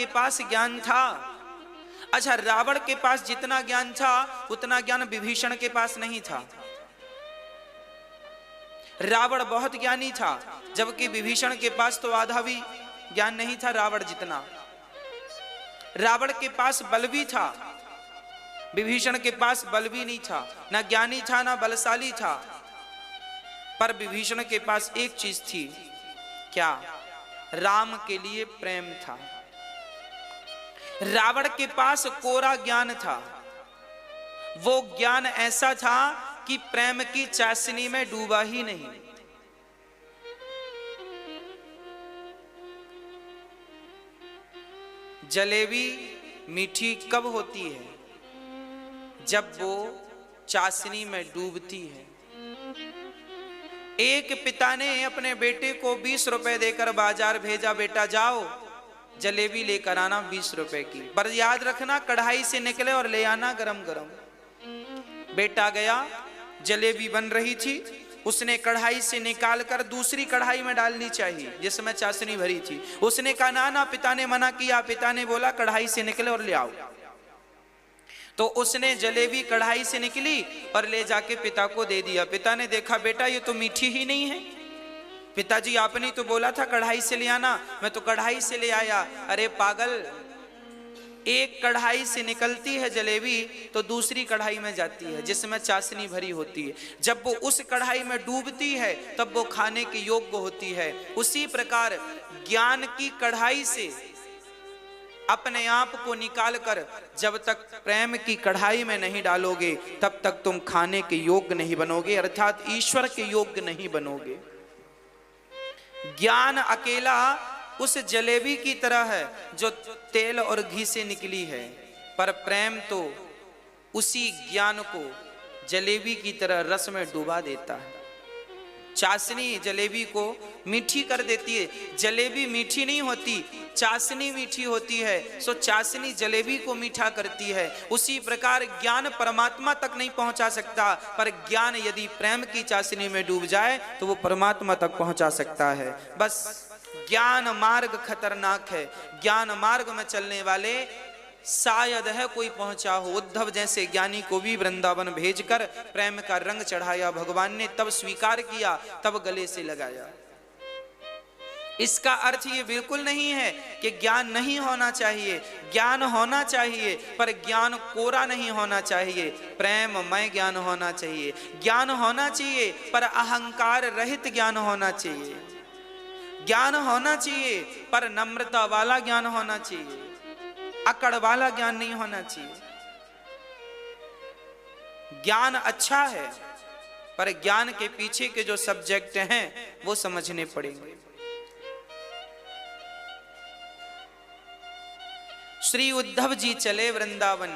के पास ज्ञान था। अच्छा, रावण के पास जितना ज्ञान था उतना ज्ञान विभीषण के पास नहीं था। रावण बहुत ज्ञानी था, जबकि विभीषण के पास तो आधा भी ज्ञान नहीं था रावण जितना। रावण के पास बल भी था, विभीषण के पास बल भी नहीं था, ना ज्ञानी था ना बलशाली था। पर विभीषण के पास एक चीज थी, क्या? राम के लिए प्रेम था। रावण के पास कोरा ज्ञान था। वो ज्ञान ऐसा था कि प्रेम की चाशनी में डूबा ही नहीं। जलेबी मीठी कब होती है? जब वो चाशनी में डूबती है। एक पिता ने अपने बेटे को 20 रुपए देकर बाजार भेजा, बेटा जाओ जलेबी लेकर आना 20 रुपए की, पर याद रखना कढ़ाई से निकले और ले आना गरम गरम। बेटा गया, जलेबी बन रही थी, उसने कढ़ाई से निकालकर दूसरी कढ़ाई में डालनी चाहिए जिसमें चाशनी भरी थी। उसने कहा ना ना, पिता ने मना किया। पिता ने बोला कढ़ाई से निकले और ले आओ। तो उसने जलेबी कढ़ाई से निकली और ले जाके पिता को दे दिया। पिता ने देखा बेटा ये तो मीठी ही नहीं है। पिताजी आपने तो बोला था कढ़ाई से ले आना, मैं तो कढ़ाई से ले आया। अरे पागल, एक कढ़ाई से निकलती है जलेबी तो दूसरी कढ़ाई में जाती है जिसमें चाशनी भरी होती है। जब वो उस कढ़ाई में डूबती है तब वो खाने के योग्य होती है। उसी प्रकार ज्ञान की कढ़ाई से अपने आप को निकालकर जब तक प्रेम की कढ़ाई में नहीं डालोगे तब तक तुम खाने के योग्य नहीं बनोगे, अर्थात ईश्वर के योग्य नहीं बनोगे। ज्ञान अकेला उस जलेबी की तरह है जो तेल और घी से निकली है, पर प्रेम तो उसी ज्ञान को जलेबी की तरह रस में डुबा देता है। चाशनी जलेबी को मीठी कर देती है। जलेबी मीठी नहीं होती, चाशनी मीठी होती है, सो चाशनी जलेबी को मीठा करती है। उसी प्रकार ज्ञान परमात्मा तक नहीं पहुंचा सकता, पर ज्ञान यदि प्रेम की चाशनी में डूब जाए तो वो परमात्मा तक पहुंचा सकता है। बस ज्ञान मार्ग खतरनाक है। ज्ञान मार्ग में चलने वाले शायद है कोई पहुंचा हो। उद्धव जैसे ज्ञानी को भी वृंदावन भेजकर प्रेम का रंग चढ़ाया भगवान ने, तब स्वीकार किया, तब गले से लगाया। इसका अर्थ ये बिल्कुल नहीं है कि ज्ञान नहीं होना चाहिए। ज्ञान होना चाहिए, पर ज्ञान कोरा नहीं होना चाहिए, प्रेममय ज्ञान होना चाहिए। ज्ञान होना चाहिए पर अहंकार रहित ज्ञान होना चाहिए। ज्ञान होना चाहिए पर नम्रता वाला ज्ञान होना चाहिए, अकड़ वाला ज्ञान नहीं होना चाहिए। ज्ञान अच्छा है, पर ज्ञान के पीछे के जो सब्जेक्ट हैं वो समझने पड़ेंगे। श्री उद्धव जी चले वृंदावन।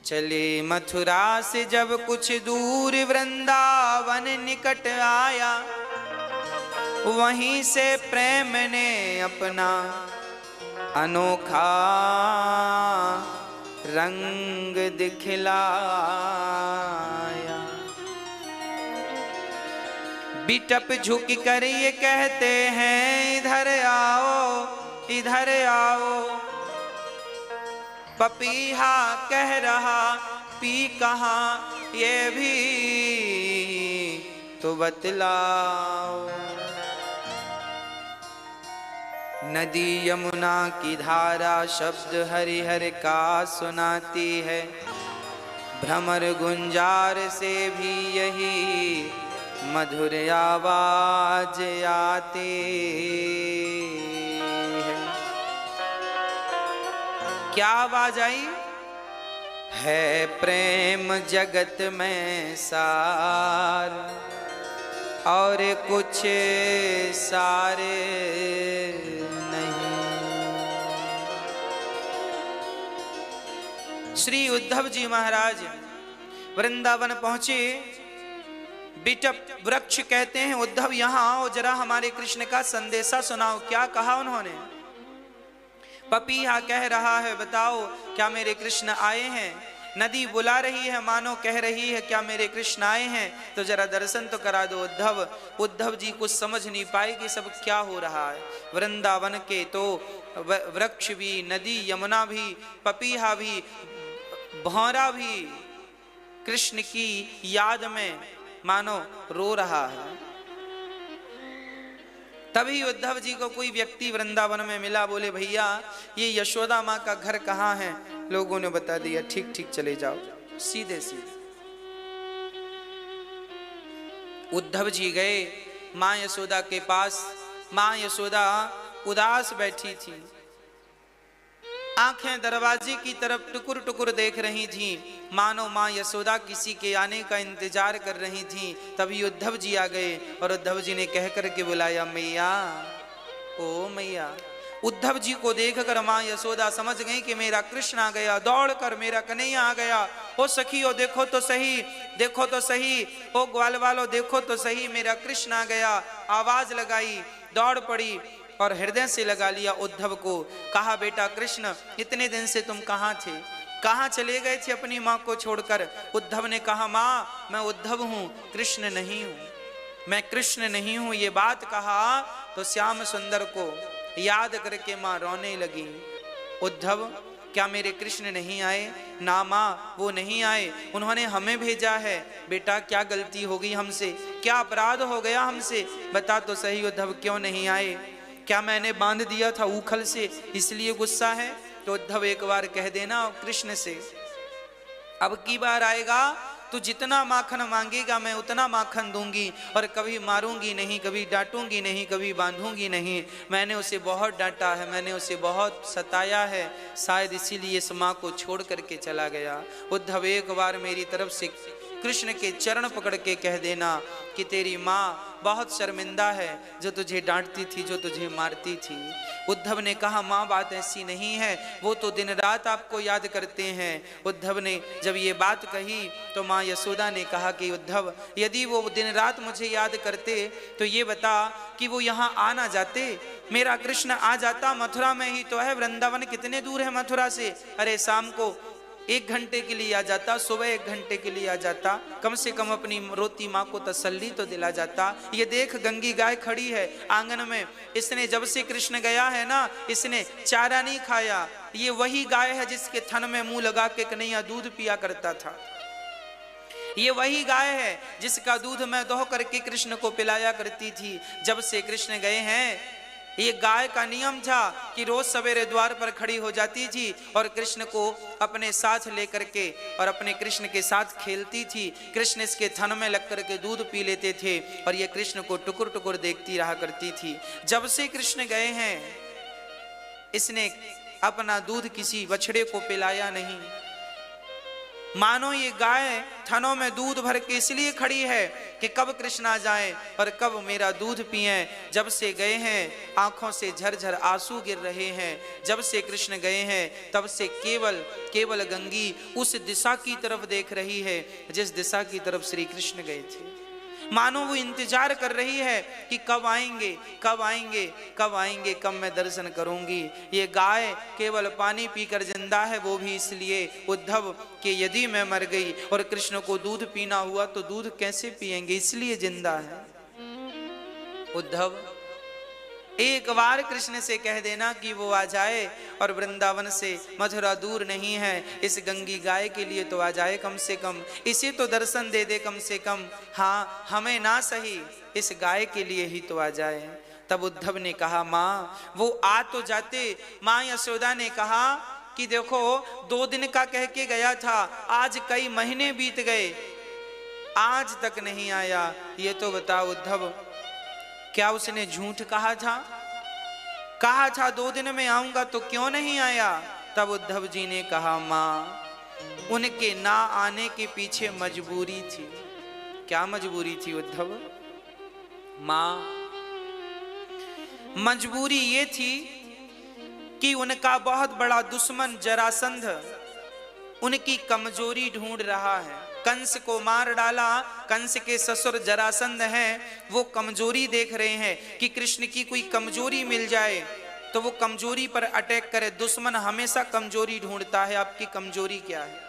चले मथुरा से जब कुछ दूर वृंदावन निकट आया, वहीं से प्रेम ने अपना अनोखा रंग दिखलाया। बिटप झुक कर ये कहते हैं इधर आओ इधर आओ। पपीहा कह रहा पी कहाँ ये भी तो बतलाओ। नदी यमुना की धारा शब्द हरिहर का सुनाती है, भ्रमर गुंजार से भी यही मधुर आवाज आती है। क्या आवाज आई? है प्रेम जगत में सार और कुछ सारे नहीं। श्री उद्धव जी महाराज वृंदावन पहुंचे। बिटप वृक्ष कहते हैं उद्धव यहाँ आओ, जरा हमारे कृष्ण का संदेशा सुनाओ। क्या कहा उन्होंने? पपीहा कह रहा है बताओ क्या मेरे कृष्ण आए हैं? नदी बुला रही है, मानो कह रही है क्या मेरे कृष्ण आए हैं, तो जरा दर्शन तो करा दो उद्धव। उद्धव जी कुछ समझ नहीं पाए कि सब क्या हो रहा है। वृंदावन के तो वृक्ष भी, नदी यमुना भी, पपीहा भी, भौरा भी कृष्ण की याद में मानो रो रहा है। तभी उद्धव जी को कोई व्यक्ति वृंदावन में मिला, बोले भैया ये यशोदा माँ का घर कहाँ है? लोगों ने बता दिया, ठीक ठीक चले जाओ, सीधे सीधे। उद्धव जी गए माँ यशोदा के पास। माँ यशोदा उदास बैठी थी, आंखें दरवाजे की तरफ टुकुर टुकुर देख रही थी, मानो माँ यशोदा किसी के आने का इंतजार कर रही थी। तभी उद्धव जी आ गए और उद्धव जी ने कह करके बुलाया, मैया, ओ मैया। उद्धव जी को देखकर माँ यशोदा समझ गई कि मेरा कृष्ण आ गया, दौड़कर मेरा कन्हैया आ गया। ओ सखियो देखो तो सही, देखो तो सही, ओ ग्वाल वालो देखो तो सही, मेरा कृष्ण आ गया। आवाज लगाई, दौड़ पड़ी और हृदय से लगा लिया उद्धव को। कहा, बेटा कृष्ण इतने दिन से तुम कहाँ थे, कहाँ चले गए थे अपनी माँ को छोड़कर? उद्धव ने कहा, माँ मैं उद्धव हूँ, कृष्ण नहीं हूँ, मैं कृष्ण नहीं हूँ। ये बात कहा तो श्याम सुंदर को याद करके माँ रोने लगी। उद्धव क्या मेरे कृष्ण नहीं आए? ना माँ, वो नहीं आए, उन्होंने हमें भेजा है। बेटा क्या गलती हो गई हमसे, क्या अपराध हो गया हमसे? बता तो सही उद्धव, क्यों नहीं आए? क्या मैंने बांध दिया था उखल से, इसलिए गुस्सा है? तो उद्धव एक बार कह देना कृष्ण से, अब की बार आएगा तो जितना माखन मांगेगा मैं उतना माखन दूंगी, और कभी मारूंगी नहीं, कभी डांटूंगी नहीं, कभी बांधूंगी नहीं। मैंने उसे बहुत डांटा है, मैंने उसे बहुत सताया है, शायद इसीलिए इस माँ को छोड़ करके चला गया। उद्धव एक बार मेरी तरफ से कृष्ण के चरण पकड़ के कह देना कि तेरी माँ बहुत शर्मिंदा है, जो तुझे डांटती थी, जो तुझे मारती थी। उद्धव ने कहा, माँ बात ऐसी नहीं है, वो तो दिन रात आपको याद करते हैं। उद्धव ने जब ये बात कही तो माँ यशोदा ने कहा कि उद्धव यदि वो दिन रात मुझे याद करते तो ये बता कि वो यहाँ आ ना जाते, मेरा कृष्ण आ जाता। मथुरा में ही तो है, वृंदावन कितने दूर है मथुरा से? अरे शाम को 1 घंटे के लिए आ जाता, सुबह 1 घंटे के लिए आ जाता, कम से कम अपनी रोती माँ को तसल्ली तो दिला जाता। ये देख गंगी गाय खड़ी है आंगन में, इसने जब से कृष्ण गया है ना, इसने चारा नहीं खाया। ये वही गाय है जिसके थन में मुंह लगा के कन्हैया दूध पिया करता था। ये वही गाय है जिसका दूध मैं दोह करके कृष्ण को पिलाया करती थी। जब से कृष्ण गए हैं, ये गाय का नियम था कि रोज सवेरे द्वार पर खड़ी हो जाती थी और कृष्ण को अपने साथ लेकर के और अपने कृष्ण के साथ खेलती थी। कृष्ण इसके थन में लग करके दूध पी लेते थे और ये कृष्ण को टुकुर टुकुर देखती रहा करती थी। जब से कृष्ण गए हैं, इसने अपना दूध किसी बछड़े को पिलाया नहीं। मानो ये गाय थनों में दूध भर के इसलिए खड़ी है कि कब कृष्ण आ जाए और कब मेरा दूध पिए। जब से गए हैं आंखों से झरझर आंसू गिर रहे हैं। जब से कृष्ण गए हैं तब से केवल गंगी उस दिशा की तरफ देख रही है जिस दिशा की तरफ श्री कृष्ण गए थे। मानो वो इंतजार कर रही है कि कब आएंगे, कब आएंगे, कब आएंगे, कब मैं दर्शन करूंगी। ये गाय केवल पानी पीकर जिंदा है, वो भी इसलिए उद्धव कि यदि मैं मर गई और कृष्ण को दूध पीना हुआ तो दूध कैसे पिएंगे, इसलिए जिंदा है। उद्धव एक बार कृष्ण से कह देना कि वो आ जाए और वृंदावन से मथुरा दूर नहीं है, इस गंगी गाय के लिए तो आ जाए, कम से कम इसे तो दर्शन दे दे कम से कम। हाँ, हमें ना सही, इस गाय के लिए ही तो आ जाए। तब उद्धव ने कहा, माँ वो आ तो जाते। माँ यशोदा ने कहा कि देखो 2 दिन का कह के गया था, आज कई महीने बीत गए, आज तक नहीं आया। ये तो बताओ उद्धव, क्या उसने झूठ कहा था? कहा था 2 दिन में आऊंगा तो क्यों नहीं आया? तब उद्धव जी ने कहा, माँ उनके ना आने के पीछे मजबूरी थी। क्या मजबूरी थी उद्धव? माँ मजबूरी ये थी कि उनका बहुत बड़ा दुश्मन जरासंध उनकी कमजोरी ढूंढ रहा है। कंस को मार डाला, कंस के ससुर जरासंध हैं, वो कमजोरी देख रहे हैं कि कृष्ण की कोई कमजोरी मिल जाए तो वो कमजोरी पर अटैक करे। दुश्मन हमेशा कमजोरी ढूंढता है, आपकी कमजोरी क्या है?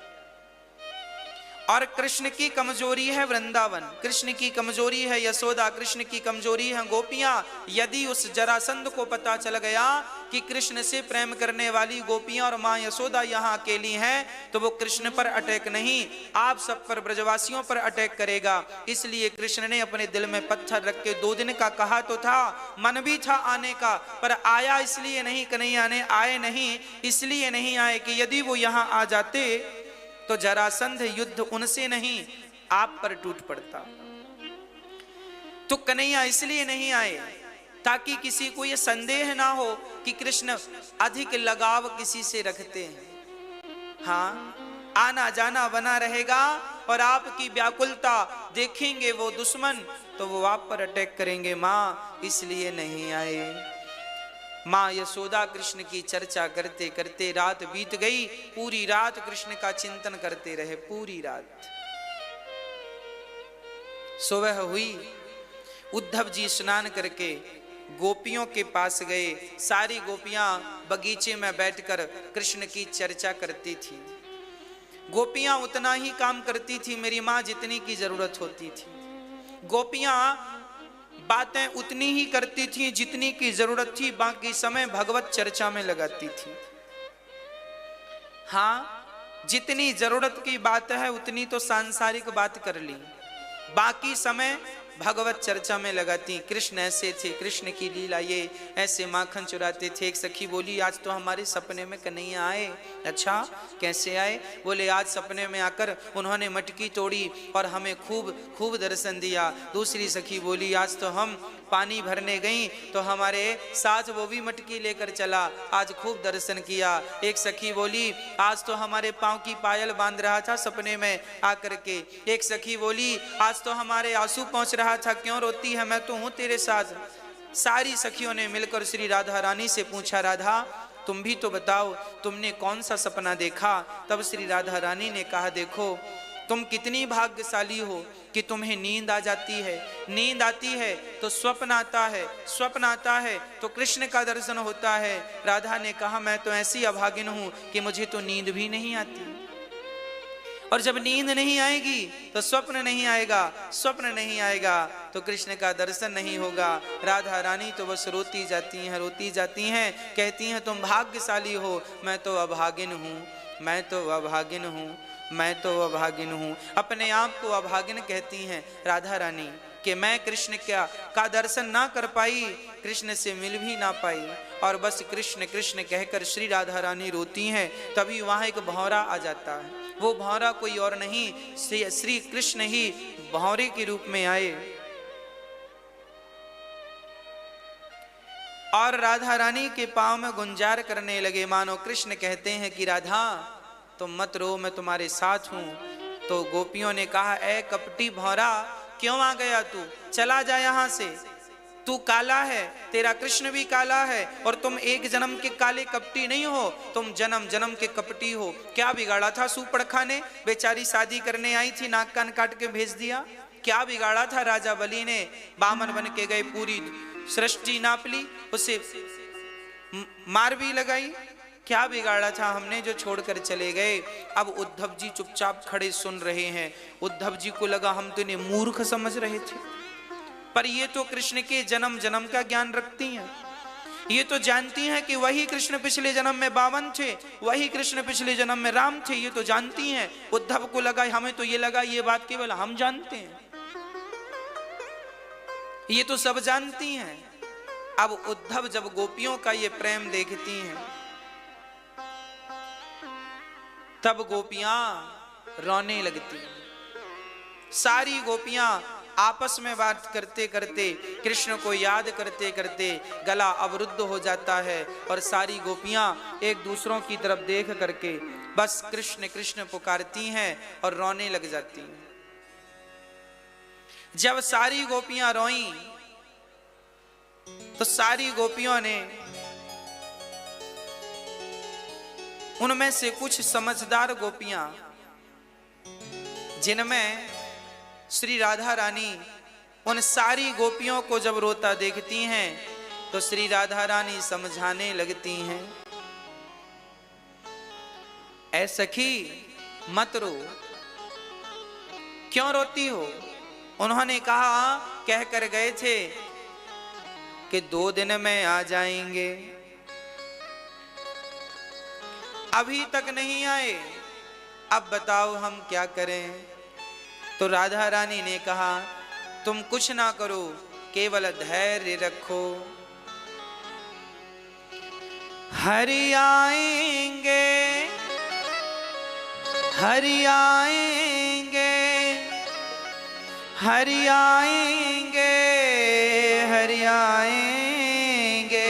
और कृष्ण की कमजोरी है वृंदावन, कृष्ण की कमजोरी है यशोदा, कृष्ण की कमजोरी है गोपियां। यदि उस जरासंध को पता चल गया कि कृष्ण से प्रेम करने वाली गोपियां और मां यशोदा यहाँ अकेली हैं, तो वो कृष्ण पर अटैक नहीं, आप सब पर, ब्रजवासियों पर अटैक करेगा। इसलिए कृष्ण ने अपने दिल में पत्थर रख के 2 दिन का कहा तो था, मन भी था आने का, पर आया इसलिए नहीं, कन्हैया ने आए नहीं इसलिए नहीं आए कि यदि वो यहाँ आ जाते तो जरासंध युद्ध उनसे नहीं आप पर टूट पड़ता। तो कन्हैया इसलिए नहीं आए ताकि किसी को यह संदेह ना हो कि कृष्ण अधिक लगाव किसी से रखते हैं। हाँ, आना जाना बना रहेगा और आपकी व्याकुलता देखेंगे वो दुश्मन तो वो आप पर अटैक करेंगे। मां इसलिए नहीं आए। मां यशोदा कृष्ण की चर्चा करते करते रात बीत गई। पूरी रात कृष्ण का चिंतन करते रहे, पूरी रात। सुबह हुई, उद्धव जी स्नान करके गोपियों के पास गए। सारी गोपियां बगीचे में बैठकर कृष्ण की चर्चा करती थी। गोपियां उतना ही काम करती थी मेरी मां जितनी की जरूरत होती थी। गोपियां बातें उतनी ही करती थी जितनी की जरूरत थी, बाकी समय भगवत चर्चा में लगाती थी। हाँ, जितनी जरूरत की बात है उतनी तो सांसारिक बात कर ली, बाकी समय भगवत चर्चा में लगाती। कृष्ण ऐसे थे, कृष्ण की लीला ये ऐसे माखन चुराते थे। एक सखी बोली, आज तो हमारे सपने में कन्हैया आए। अच्छा, कैसे आए? बोले, आज सपने में आकर उन्होंने मटकी तोड़ी और हमें खूब खूब दर्शन दिया। दूसरी सखी बोली, आज तो हम पानी भरने गई तो हमारे साथ वो भी मटकी लेकर चला, आज खूब दर्शन किया। एक सखी बोली, आज तो हमारे पांव की पायल बांध रहा था सपने में आकर के। एक सखी बोली, आज तो हमारे आंसू पहुंच रहा था, क्यों रोती है, मैं तो हूं तेरे साथ। सारी सखियों ने मिलकर श्री राधा रानी से पूछा, राधा तुम भी तो बताओ, तुमने कौन सा सपना देखा? तब श्री राधा रानी ने कहा, देखो तुम कितनी भाग्यशाली हो कि तुम्हें नींद आ जाती है, नींद आती है तो स्वप्न आता है, स्वप्न आता है तो कृष्ण का दर्शन होता है। राधा ने कहा, मैं तो ऐसी अभागिन हूं कि मुझे तो नींद भी नहीं आती, और जब नींद नहीं आएगी तो स्वप्न नहीं आएगा, स्वप्न नहीं आएगा तो कृष्ण का दर्शन नहीं होगा। राधा रानी तो बस रोती जाती हैं, रोती जाती हैं, कहती हैं तुम भाग्यशाली हो, मैं तो अभागिन हूँ, मैं तो अभागिन हूँ, मैं तो अभागिन हूँ। अपने आप को अभागिन कहती हैं राधा रानी कि मैं कृष्ण का दर्शन ना कर पाई, कृष्ण से मिल भी ना पाई, और बस कृष्ण कृष्ण कहकर श्री राधा रानी रोती हैं। तभी वहाँ एक भौरा आ जाता है। वो भौरा कोई और नहीं, श्री कृष्ण ही भौरे के रूप में आए और राधा रानी के पांव में गुंजार करने लगे। मानो कृष्ण कहते हैं कि राधा तुम मत रो, मैं तुम्हारे साथ हूं। तो गोपियों ने कहा, ए कपटी भौरा, क्यों आ गया तू? चला जा यहां से, तू काला है, तेरा कृष्ण भी काला है, और तुम एक जन्म के काले कपटी नहीं हो, तुम जन्म जन्म के कपटी हो। क्या बिगाड़ा था सूपड़खा ने? बेचारी शादी करने आई थी, नाक कान काट के भेज दिया। क्या बिगाड़ा था राजा बलि ने? बामन बन के गए, पूरी सृष्टि नाप ली, उसे मार भी लगाई। क्या बिगाड़ा था हमने जो छोड़कर चले गए? अब उद्धव जी चुपचाप खड़े सुन रहे हैं। उद्धव जी को लगा हम तो इन्हें मूर्ख समझ रहे थे, पर ये तो कृष्ण के जन्म जन्म का ज्ञान रखती हैं। ये तो जानती हैं कि वही कृष्ण पिछले जन्म में बावन थे, वही कृष्ण पिछले जन्म में राम थे, ये तो जानती हैं। उद्धव को लगा, हमें तो ये लगा ये बात केवल हम जानते हैं, ये तो सब जानती हैं। अब उद्धव जब गोपियों का ये प्रेम देखती हैं तब गोपियां रोने लगती हैं। सारी गोपियां आपस में बात करते करते, कृष्ण को याद करते करते गला अवरुद्ध हो जाता है, और सारी गोपियां एक दूसरों की तरफ देख करके बस कृष्ण कृष्ण पुकारती हैं और रोने लग जाती हैं। जब सारी गोपियां रोईं तो सारी गोपियों ने, उनमें से कुछ समझदार गोपियां जिनमें श्री राधा रानी उन सारी गोपियों को जब रोता देखती हैं तो श्री राधा रानी समझाने लगती हैं, ऐ सखी मत रो, क्यों रोती हो? उन्होंने कहा, कह कर गए थे कि 2 दिन में आ जाएंगे, अभी तक नहीं आए, अब बताओ हम क्या करें? तो राधा रानी ने कहा, तुम कुछ ना करो, केवल धैर्य रखो, हरि आएंगे, हरि आएंगे, हरि आएंगे, हरि आएंगे।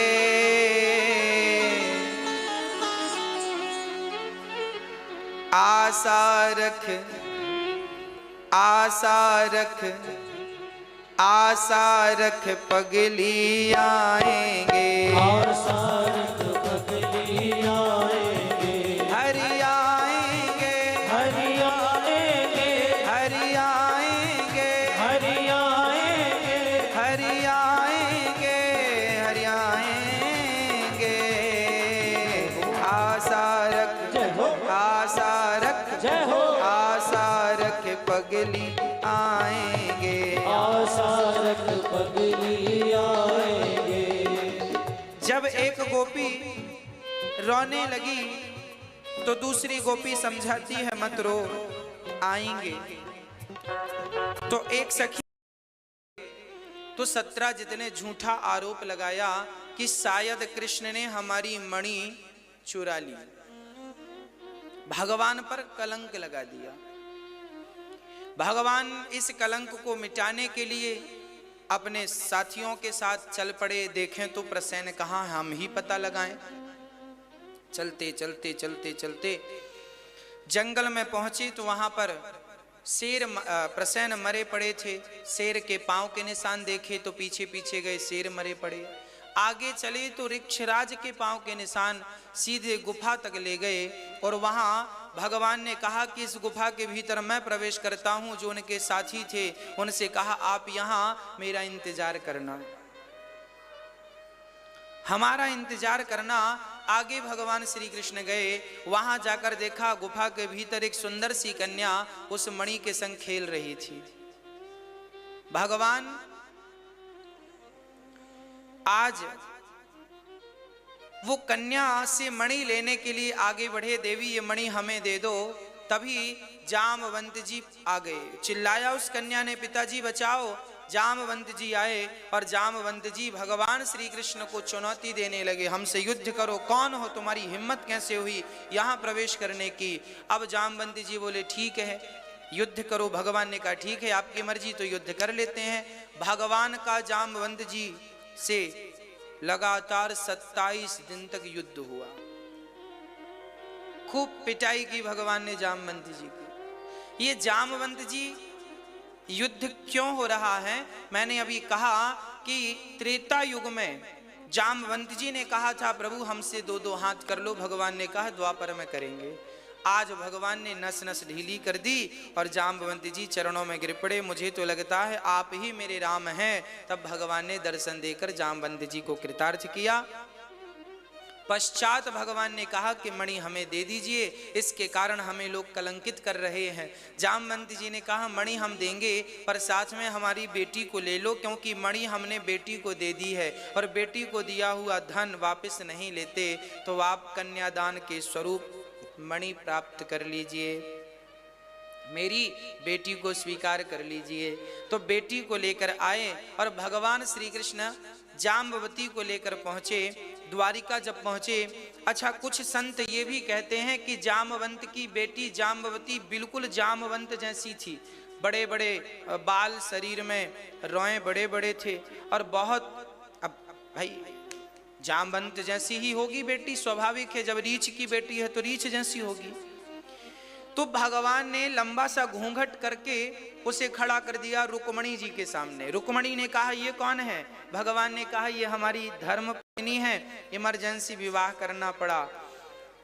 आशा रख, आशा रख, आशा रख, पगली आएंगे, आशा रख, पगली आएंगे, हरि आएंगे, हरि आएंगे, हरि आएंगे, हरि आएंगे, हरि आएंगे, हरि आएंगे। आशा रख, जय हो, आशा रख, जय हो, आशा रख, पगली आएंगे, आशा रख, पगली आएंगे। जब एक गोपी रोने लगी तो दूसरी गोपी समझाती है, मत रो, आएंगे। तो एक सखी तो 17 जितने झूठा आरोप लगाया कि शायद कृष्ण ने हमारी मणि चुरा ली, भगवान पर कलंक लगा दिया। भगवान इस कलंक को मिटाने के लिए अपने साथियों के साथ चल पड़े। देखें तो प्रसेन कहाँ, हम ही पता लगाएं। चलते चलते चलते चलते जंगल में पहुंचे तो वहां पर शेर प्रसेन मरे पड़े थे। शेर के पांव के निशान देखे तो पीछे पीछे गए, शेर मरे पड़े। आगे चले तो ऋक्षराज के पांव के निशान सीधे गुफा तक ले गए और वहां भगवान ने कहा कि इस गुफा के भीतर मैं प्रवेश करता हूं। जो उनके साथी थे उनसे कहा, आप यहां मेरा इंतजार करना, हमारा इंतजार करना। आगे भगवान श्री कृष्ण गए, वहां जाकर देखा गुफा के भीतर एक सुंदर सी कन्या उस मणि के संग खेल रही थी। भगवान आज वो कन्या से मणि लेने के लिए आगे बढ़े, देवी ये मणि हमें दे दो। तभी जामवंत जी आ गए, चिल्लाया उस कन्या ने, पिताजी बचाओ। जामवंत जी आए और जामवंत जी भगवान श्री कृष्ण को चुनौती देने लगे, हमसे युद्ध करो, कौन हो, तुम्हारी हिम्मत कैसे हुई यहाँ प्रवेश करने की। अब जामवंत जी बोले, ठीक है युद्ध करो। भगवान ने कहा, ठीक है आपकी मर्जी, तो युद्ध कर लेते हैं। भगवान का जामवंत जी से लगातार 27 दिन तक युद्ध हुआ। खूब पिटाई की भगवान ने जामवंत जी की। ये जामवंत जी युद्ध क्यों हो रहा है? मैंने अभी कहा कि त्रेता युग में जामवंत जी ने कहा था, प्रभु हमसे 2-2 हाथ कर लो। भगवान ने कहा द्वापर में करेंगे। आज भगवान ने नस नस ढीली कर दी और जामवंत जी चरणों में गिर पड़े, मुझे तो लगता है आप ही मेरे राम हैं। तब भगवान ने दर्शन देकर जामवंत जी को कृतार्थ किया। पश्चात भगवान ने कहा कि मणि हमें दे दीजिए, इसके कारण हमें लोग कलंकित कर रहे हैं। जामवंत जी ने कहा, मणि हम देंगे पर साथ में हमारी बेटी को ले लो, क्योंकि मणि हमने बेटी को दे दी है और बेटी को दिया हुआ धन वापस नहीं लेते, तो आप कन्यादान के स्वरूप मणि प्राप्त कर लीजिए, मेरी बेटी को स्वीकार कर लीजिए। तो बेटी को लेकर आए और भगवान श्री कृष्ण जाम्बवती को लेकर पहुंचे। द्वारिका जब पहुंचे, अच्छा कुछ संत ये भी कहते हैं कि जामवंत की बेटी जाम्बवती बिल्कुल जामवंत जैसी थी, बड़े बड़े बाल, शरीर में रोए बड़े बड़े थे और बहुत, अब भाई जामवंत जैसी ही होगी बेटी, स्वाभाविक है, जब रीछ की बेटी है तो रीछ जैसी होगी। तो भगवान ने लंबा सा घूंघट करके उसे खड़ा कर दिया रुक्मणी जी के सामने। रुक्मणी ने कहा, ये कौन है? भगवान ने कहा, ये हमारी धर्म पत्नी है, इमरजेंसी विवाह करना पड़ा।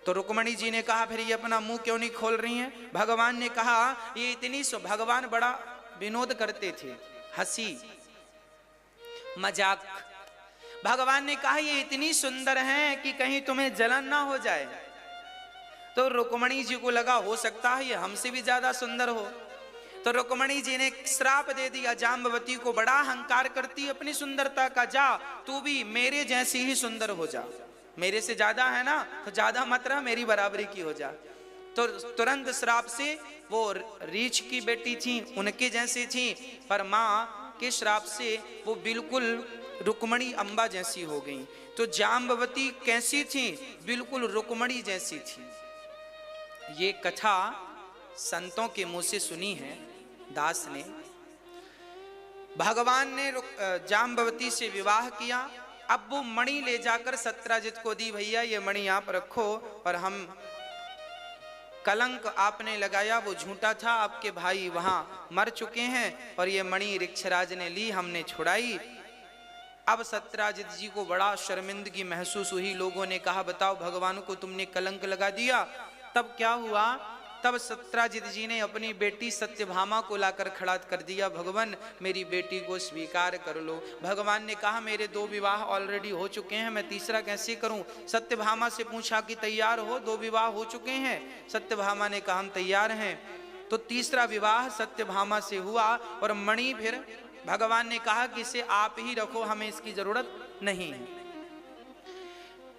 तो रुक्मणी जी ने कहा, फिर ये अपना मुंह क्यों नहीं खोल रही हैं? भगवान ने कहा, ये इतनी भगवान बड़ा विनोद करते थे, हंसी मजाक। भगवान ने कहा, ये इतनी सुंदर हैं कि कहीं तुम्हें जलन ना हो जाए। तो रुक्मणी जी को लगा, हो सकता है ये हमसे भी ज्यादा सुंदर हो। तो रुक्मणी जी ने श्राप दे दिया जाम्बवती को, बड़ा अहंकार करती अपनी सुंदरता का, जा तू भी मेरे जैसी ही सुंदर हो जा, मेरे से ज्यादा है ना तो ज्यादा मत रहा, मेरी बराबरी की हो जा। तो तुरंत श्राप से वो रीछ की बेटी थी उनके जैसे थी, पर माँ के श्राप से वो बिल्कुल रुक्मणी अम्बा जैसी हो गई। तो जाम्बवती कैसी थी? बिल्कुल रुक्मणी जैसी थी। ये कथा संतों के मुंह से सुनी है दास ने। भगवान ने जाम्बवती से विवाह किया। अब वो मणि ले जाकर सत्याजित को दी, भैया ये मणि आप रखो, पर हम कलंक आपने लगाया वो झूठा था, आपके भाई वहां मर चुके हैं और ये मणि ऋक्षराज ने ली, हमने छुड़ाई। अब सत्याजित जी को बड़ा शर्मिंदगी महसूस हुई। लोगों ने कहा बताओ भगवान को तुमने कलंक लगा दिया। तब क्या हुआ? तब सत्याजित जी ने अपनी बेटी सत्यभामा को लाकर खड़ा कर दिया, भगवान मेरी बेटी को स्वीकार कर लो। भगवान ने कहा मेरे 2 विवाह ऑलरेडी हो चुके हैं, मैं तीसरा कैसे करूं? सत्यभामा से पूछा कि तैयार हो? 2 विवाह हो चुके हैं। सत्यभामा ने कहा हम तैयार हैं। तो तीसरा विवाह सत्यभामा से हुआ और मणि फिर भगवान ने कहा कि इसे आप ही रखो, हमें इसकी जरूरत नहीं है।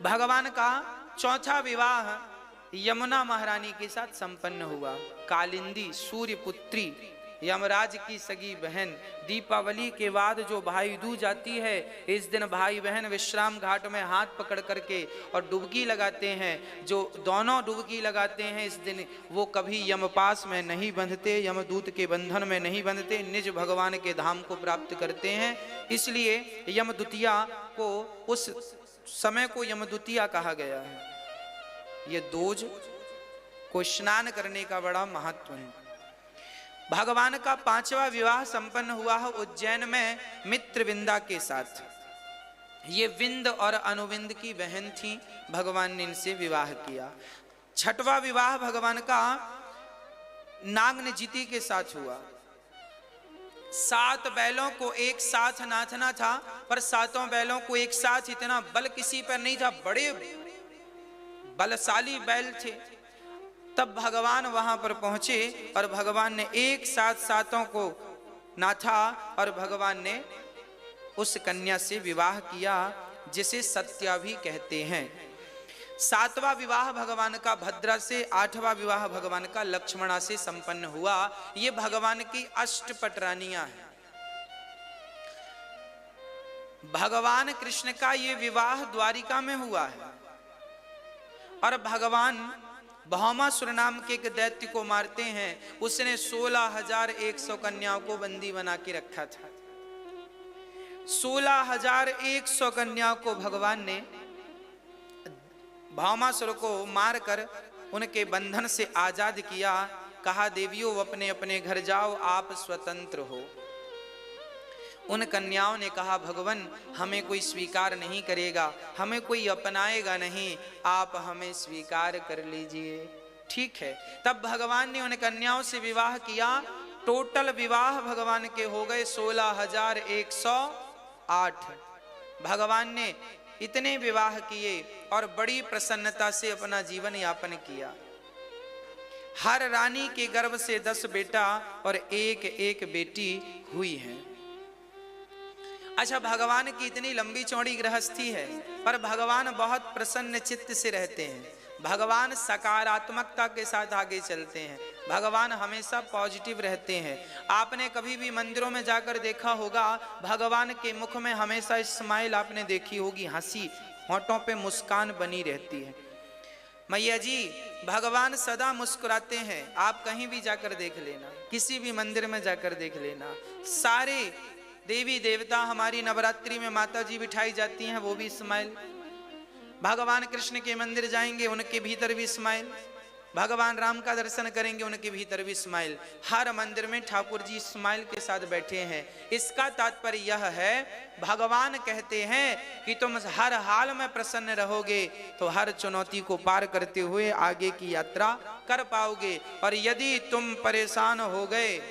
भगवान का चौथा विवाह यमुना महारानी के साथ संपन्न हुआ। कालिंदी सूर्यपुत्री यमराज की सगी बहन। दीपावली के बाद जो भाई दूज आती है, इस दिन भाई बहन विश्राम घाट में हाथ पकड़ करके और डुबकी लगाते हैं। जो दोनों डुबकी लगाते हैं इस दिन वो कभी यमपास में नहीं बंधते, यमदूत के बंधन में नहीं बंधते, निज भगवान के धाम को प्राप्त करते हैं। इसलिए यमदूतिया को उस समय को यमदूतिया कहा गया है। ये दूज को स्नान करने का बड़ा महत्व है। भगवान का 5वां विवाह संपन्न हुआ है उज्जैन में मित्रविंदा के साथ। ये विंद और अनुविंद की बहन थी, भगवान ने इनसे विवाह किया। 6वां विवाह भगवान का नागनजीति के साथ हुआ। 7 बैलों को एक साथ नाथना था, पर 7 बैलों को एक साथ इतना बल किसी पर नहीं था, बड़े बलशाली बैल थे। तब भगवान वहां पर पहुंचे और भगवान ने एक साथ 7 को नाथा और भगवान ने उस कन्या से विवाह किया जिसे सत्या भी कहते हैं। 7वां विवाह भगवान का भद्रा से, 8वां विवाह भगवान का लक्ष्मणा से संपन्न हुआ। ये भगवान की अष्टपटरानियां हैं। भगवान कृष्ण का ये विवाह द्वारिका में हुआ है और भगवान भौमासुर नाम के एक दैत्य को मारते हैं। उसने 16,100 कन्याओं को बंदी बना के रखा था। 16,100 कन्याओं को भगवान ने भौमासुर को मारकर उनके बंधन से आजाद किया। कहा देवियों अपने अपने घर जाओ, आप स्वतंत्र हो। उन कन्याओं ने कहा भगवान हमें कोई स्वीकार नहीं करेगा, हमें कोई अपनाएगा नहीं, आप हमें स्वीकार कर लीजिए। ठीक है। तब भगवान ने उन कन्याओं से विवाह किया। टोटल विवाह भगवान के हो गए 16,108। भगवान ने इतने विवाह किए और बड़ी प्रसन्नता से अपना जीवन यापन किया। हर रानी के गर्भ से 10 बेटा और एक एक बेटी हुई है। अच्छा, भगवान की इतनी लंबी चौड़ी गृहस्थी है, पर भगवान बहुत प्रसन्न चित्त से रहते हैं। भगवान सकारात्मकता के साथ आगे चलते हैं। भगवान हमेशा पॉजिटिव रहते हैं। आपने कभी भी मंदिरों में जाकर देखा होगा, भगवान के मुख में हमेशा स्माइल आपने देखी होगी, हंसी, होंठों पे मुस्कान बनी रहती है। मैया जी, भगवान सदा मुस्कुराते हैं। आप कहीं भी जाकर देख लेना, किसी भी मंदिर में जाकर देख लेना, सारे देवी देवता, हमारी नवरात्रि में माता जी बिठाई जाती हैं, वो भी स्माइल। भगवान कृष्ण के मंदिर जाएंगे, उनके भीतर भी स्माइल। भगवान राम का दर्शन करेंगे, उनके भीतर भी स्माइल। हर मंदिर में ठाकुर जी स्माइल के साथ बैठे हैं। इसका तात्पर्य यह है, भगवान कहते हैं कि तुम हर हाल में प्रसन्न रहोगे तो हर चुनौती को पार करते हुए आगे की यात्रा कर पाओगे। और यदि तुम परेशान हो गए,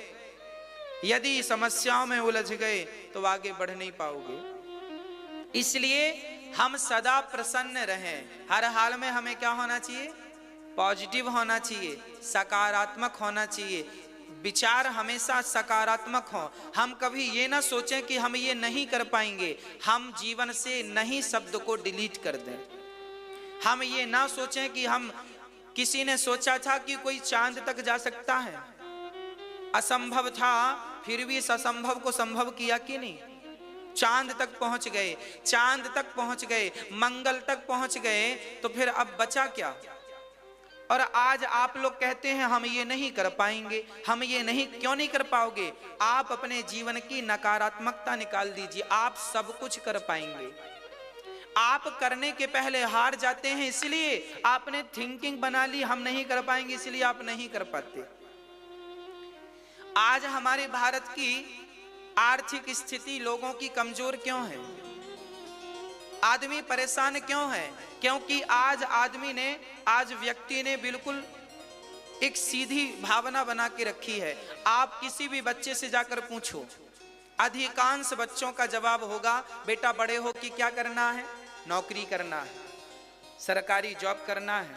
यदि समस्याओं में उलझ गए तो आगे बढ़ नहीं पाओगे। इसलिए हम सदा प्रसन्न रहें। हर हाल में हमें क्या होना चाहिए? पॉजिटिव होना चाहिए, सकारात्मक होना चाहिए। विचार हमेशा सकारात्मक हो। हम कभी ये ना सोचें कि हम ये नहीं कर पाएंगे, हम जीवन से नहीं शब्द को डिलीट कर दें। हम ये ना सोचें कि हम, किसी ने सोचा था कि कोई चांद तक जा सकता है, असंभव था, फिर भी इस असंभव को संभव किया कि नहीं? चांद तक पहुंच गए, चांद तक पहुंच गए, मंगल तक पहुंच गए, तो फिर अब बचा क्या? और आज आप लोग कहते हैं हम ये नहीं कर पाएंगे, हम ये नहीं, क्यों नहीं कर पाओगे? आप अपने जीवन की नकारात्मकता निकाल दीजिए, आप सब कुछ कर पाएंगे। आप करने के पहले हार जाते हैं, इसलिए आपने थिंकिंग बना ली हम नहीं कर पाएंगे, इसलिए आप नहीं कर पाते। आज हमारे भारत की आर्थिक स्थिति लोगों की कमजोर क्यों है? आदमी परेशान क्यों है? क्योंकि आज आदमी ने, आज व्यक्ति ने बिल्कुल एक सीधी भावना बना के रखी है। आप किसी भी बच्चे से जाकर पूछो, अधिकांश बच्चों का जवाब होगा, बेटा बड़े हो कि क्या करना है? नौकरी करना है, सरकारी जॉब करना है,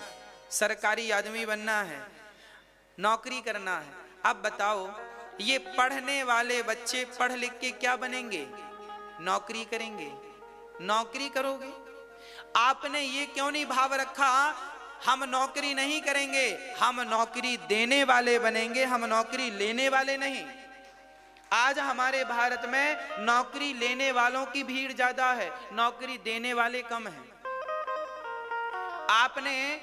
सरकारी आदमी बनना है, नौकरी करना है। अब बताओ, ये पढ़ने वाले बच्चे पढ़ लिख के क्या बनेंगे? नौकरी करेंगे। नौकरी करोगे? आपने ये क्यों नहीं भाव रखा हम नौकरी नहीं करेंगे, हम नौकरी देने वाले बनेंगे, हम नौकरी लेने वाले नहीं। आज हमारे भारत में नौकरी लेने वालों की भीड़ ज्यादा है, नौकरी देने वाले कम हैं। आपने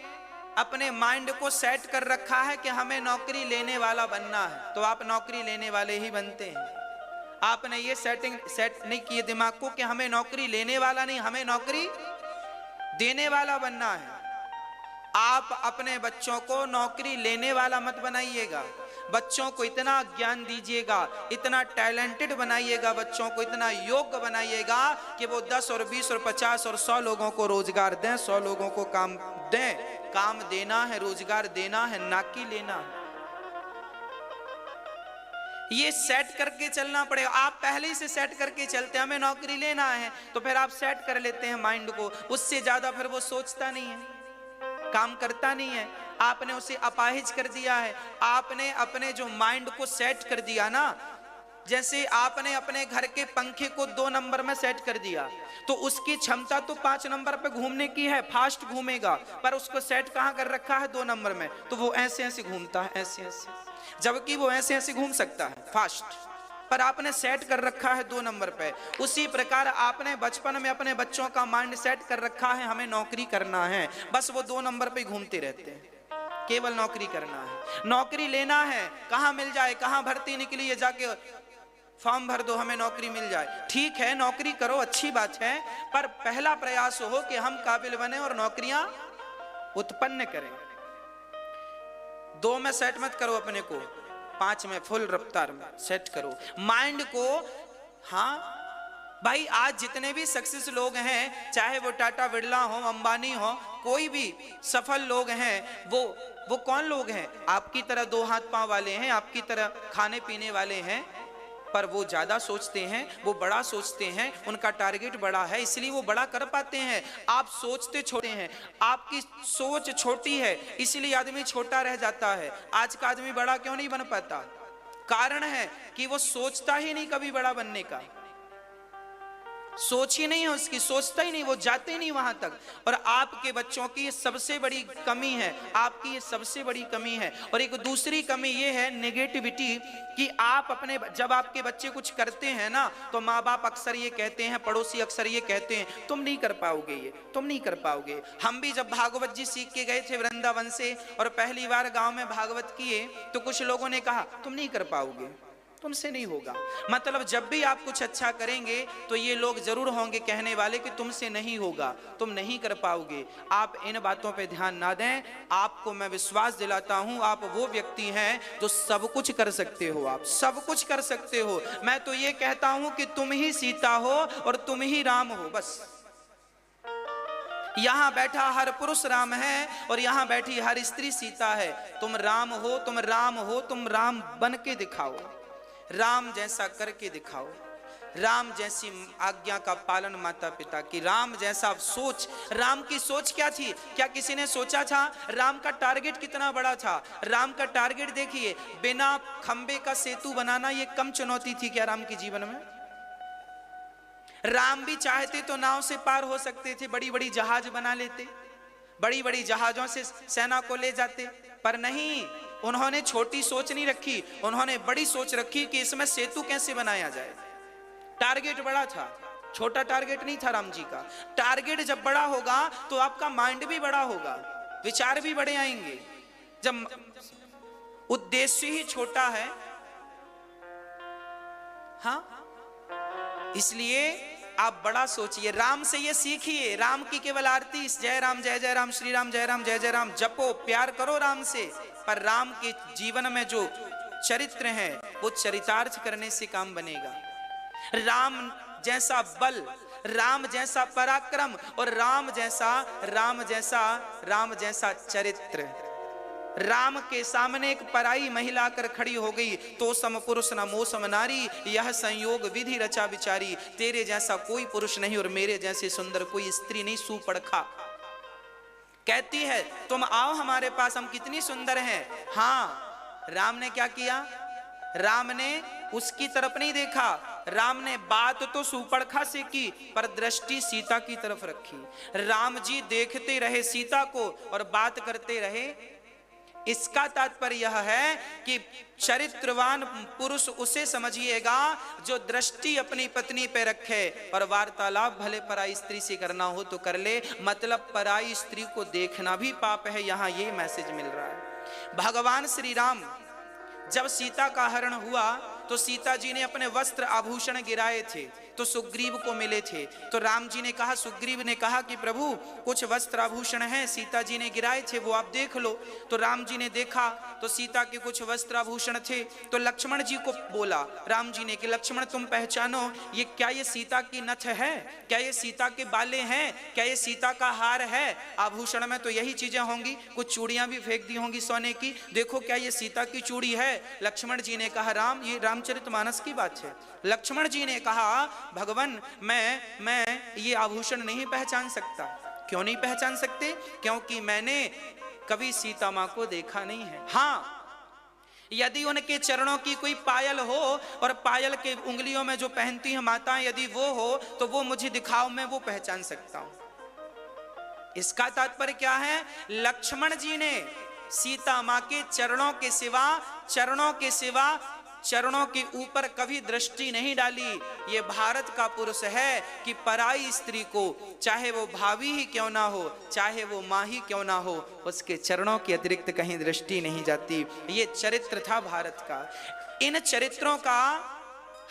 अपने माइंड को सेट कर रखा है कि हमें नौकरी लेने वाला बनना है, तो आप नौकरी लेने वाले ही बनते हैं। आपने ये सेट नहीं किए दिमाग को कि हमें नौकरी लेने वाला नहीं, हमें नौकरी देने वाला बनना है। आप अपने बच्चों को नौकरी लेने वाला मत बनाइएगा, बच्चों को इतना ज्ञान दीजिएगा, इतना टैलेंटेड बनाइएगा, बच्चों को इतना योग्य बनाइएगा कि वो 10 और 20 और 50 और 100 लोगों को रोजगार दें, 100 लोगों को काम दें। काम देना है, रोजगार देना है, ना कि लेना है। ये सेट करके चलना पड़ेगा। आप पहले ही से सेट करके चलते हैं हमें नौकरी लेना है, तो फिर आप सेट कर लेते हैं माइंड को, उससे ज्यादा फिर वो सोचता नहीं है, काम करता नहीं है। आपने उसे अपाहिज कर दिया है। आपने अपने जो माइंड को सेट कर दिया ना, जैसे आपने अपने घर के पंखे को 2 नंबर में सेट कर दिया, तो उसकी क्षमता तो 5 नंबर पे घूमने की है, फास्ट घूमेगा, पर उसको सेट कहां कर रखा है? 2 नंबर में। तो वो ऐसे ऐसे घूमता है, ऐसे ऐसे, जबकि वो ऐसे ऐसे घूम सकता है फास्ट, पर आपने सेट कर रखा है 2 नंबर पे। उसी प्रकार आपने बचपन में अपने बच्चों का माइंड सेट कर रखा है हमें नौकरी करना है, बस वो 2 नंबर पे घूमते रहते हैं, केवल नौकरी करना है, नौकरी लेना है। कहां मिल जाए, कहां भर्ती निकली है, जाके फॉर्म भर दो, हमें नौकरी मिल जाए। ठीक है, नौकरी करो, अच्छी बात है, पर पहला प्रयास हो कि हम काबिल बने और नौकरियां उत्पन्न करें। 2 में सेट मत करो अपने को, 5 में फुल रफ्तार में सेट करो माइंड को। हाँ भाई, आज जितने भी सक्सेस लोग हैं, चाहे वो टाटा बिरला हो, अंबानी हो, कोई भी सफल लोग हैं, वो कौन लोग हैं? आपकी तरह 2 हाथ पांव वाले हैं, आपकी तरह खाने पीने वाले हैं, पर वो ज्यादा सोचते हैं, वो बड़ा सोचते हैं, उनका टारगेट बड़ा है, इसलिए वो बड़ा कर पाते हैं। आप सोचते छोटे हैं, आपकी सोच छोटी है, इसलिए आदमी छोटा रह जाता है। आज का आदमी बड़ा क्यों नहीं बन पाता? कारण है कि वो सोचता ही नहीं कभी बड़ा बनने का, सोच ही नहीं है उसकी, सोचता ही नहीं, वो जाते ही नहीं वहां तक। और आपके बच्चों की ये सबसे बड़ी कमी है, आपकी ये सबसे बड़ी कमी है। और एक दूसरी कमी ये है नेगेटिविटी, कि आप अपने, जब आपके बच्चे कुछ करते हैं ना, तो माँ बाप अक्सर ये कहते हैं, पड़ोसी अक्सर ये कहते हैं, तुम नहीं कर पाओगे, ये तुम नहीं कर पाओगे। हम भी जब भागवत जी सीख के गए थे वृंदावन से, और पहली बार गांव में भागवत किए, तो कुछ लोगों ने कहा तुम नहीं कर पाओगे, तुमसे नहीं होगा। मतलब जब भी आप कुछ अच्छा करेंगे तो ये लोग जरूर होंगे कहने वाले कि तुमसे नहीं होगा, तुम नहीं कर पाओगे। आप इन बातों पे ध्यान ना दें। आपको मैं विश्वास दिलाता हूं, आप वो व्यक्ति हैं जो सब कुछ कर सकते हो, आप सब कुछ कर सकते हो। मैं तो ये कहता हूं कि तुम ही सीता हो और तुम ही राम हो, बस। यहां बैठा हर पुरुष राम है और यहां बैठी हर स्त्री सीता है। तुम राम हो, तुम राम हो, तुम राम बन के दिखाओ, राम जैसा करके दिखाओ। राम जैसी आज्ञा का पालन माता पिता की, राम जैसा सोच। राम की सोच क्या थी? क्या किसी ने सोचा था? राम का टारगेट कितना बड़ा था? राम का टारगेट देखिए, बिना खंबे का सेतु बनाना ये कम चुनौती थी क्या राम के जीवन में? राम भी चाहते तो नाव से पार हो सकते थे, बड़ी बड़ी जहाज बना लेते, बड़ी बड़ी जहाजों से सेना को ले जाते, पर नहीं, उन्होंने छोटी सोच नहीं रखी, उन्होंने बड़ी सोच रखी कि इसमें सेतु कैसे बनाया जाए। टारगेट बड़ा था, छोटा टारगेट नहीं था राम जी का। टारगेट जब बड़ा होगा तो आपका माइंड भी बड़ा होगा, विचार भी बड़े आएंगे। जब उद्देश्य ही छोटा है, हाँ, इसलिए आप बड़ा सोचिए। राम से ये सीखिए, राम की केवल आरती जय राम जय जय राम, श्री राम जय राम जय जय राम जपो, प्यार करो राम से, पर राम के जीवन में जो चरित्र है वो चरितार्थ करने से काम बनेगा। राम जैसा बल, राम जैसा पराक्रम और राम जैसा चरित्र। राम के सामने एक पराई महिला आकर खड़ी हो गई, तो सम पुरुष न मो सम नारी, यह संयोग विधि रचा विचारी। तेरे जैसा कोई पुरुष नहीं और मेरे जैसे सुंदर कोई स्त्री नहीं, सुपड़खा। कहती है तुम आओ हमारे पास, हम कितनी सुंदर हैं। हाँ, राम ने क्या किया? राम ने उसकी तरफ नहीं देखा, राम ने बात तो सुपड़खा से की पर दृष्टि सीता की तरफ रखी। राम जी देखते रहे सीता को और बात करते रहे। इसका तात्पर्य यह है कि चरित्रवान पुरुष उसे समझिएगा जो दृष्टि अपनी पत्नी पे रखे, और वार्तालाप भले पराई स्त्री से करना हो तो कर ले, मतलब पराई स्त्री को देखना भी पाप है। यहां ये मैसेज मिल रहा है। भगवान श्री राम जब सीता का हरण हुआ तो सीता जी ने अपने वस्त्र आभूषण गिराए थे, तो सुग्रीव को मिले थे। तो राम जी ने कहा, सुग्रीव ने कहा कि प्रभु कुछ वस्त्र आभूषण हैं, सीता जी ने गिराए थे, वो आप देख लो। तो राम जी ने देखा तो सीता के कुछ वस्त्र आभूषण थे। तो लक्ष्मण जी को बोला राम जी ने कि लक्ष्मण तुम पहचानो, ये क्या ये सीता की नथ है? क्या ये सीता के बाले हैं? क्या ये सीता का हार है? आभूषण में तो यही चीजें होंगी, कुछ चूड़ियां भी फेंक दी होंगी सोने की, देखो क्या ये सीता की चूड़ी है? लक्ष्मण जी ने कहा राम, ये रामचरितमानस की बात है। लक्ष्मण जी ने कहा भगवान मैं ये आभूषण नहीं पहचान सकता। क्यों नहीं पहचान सकते? क्योंकि मैंने कभी सीता मां को देखा नहीं है। हाँ, यदि उनके चरणों की कोई पायल हो और पायल के उंगलियों में जो पहनती है माताएं, यदि वो हो तो वो मुझे दिखाओ, मैं वो पहचान सकता हूं। इसका तात्पर्य क्या है? लक्ष्मण जी ने सीता मां के चरणों के सिवा चरणों के ऊपर कभी दृष्टि नहीं डाली। ये भारत का पुरुष है कि पराई स्त्री को, चाहे वो भाभी ही क्यों ना हो, चाहे वो माँ ही क्यों ना हो, उसके चरणों के अतिरिक्त कहीं दृष्टि नहीं जाती। ये चरित्र था भारत का। इन चरित्रों का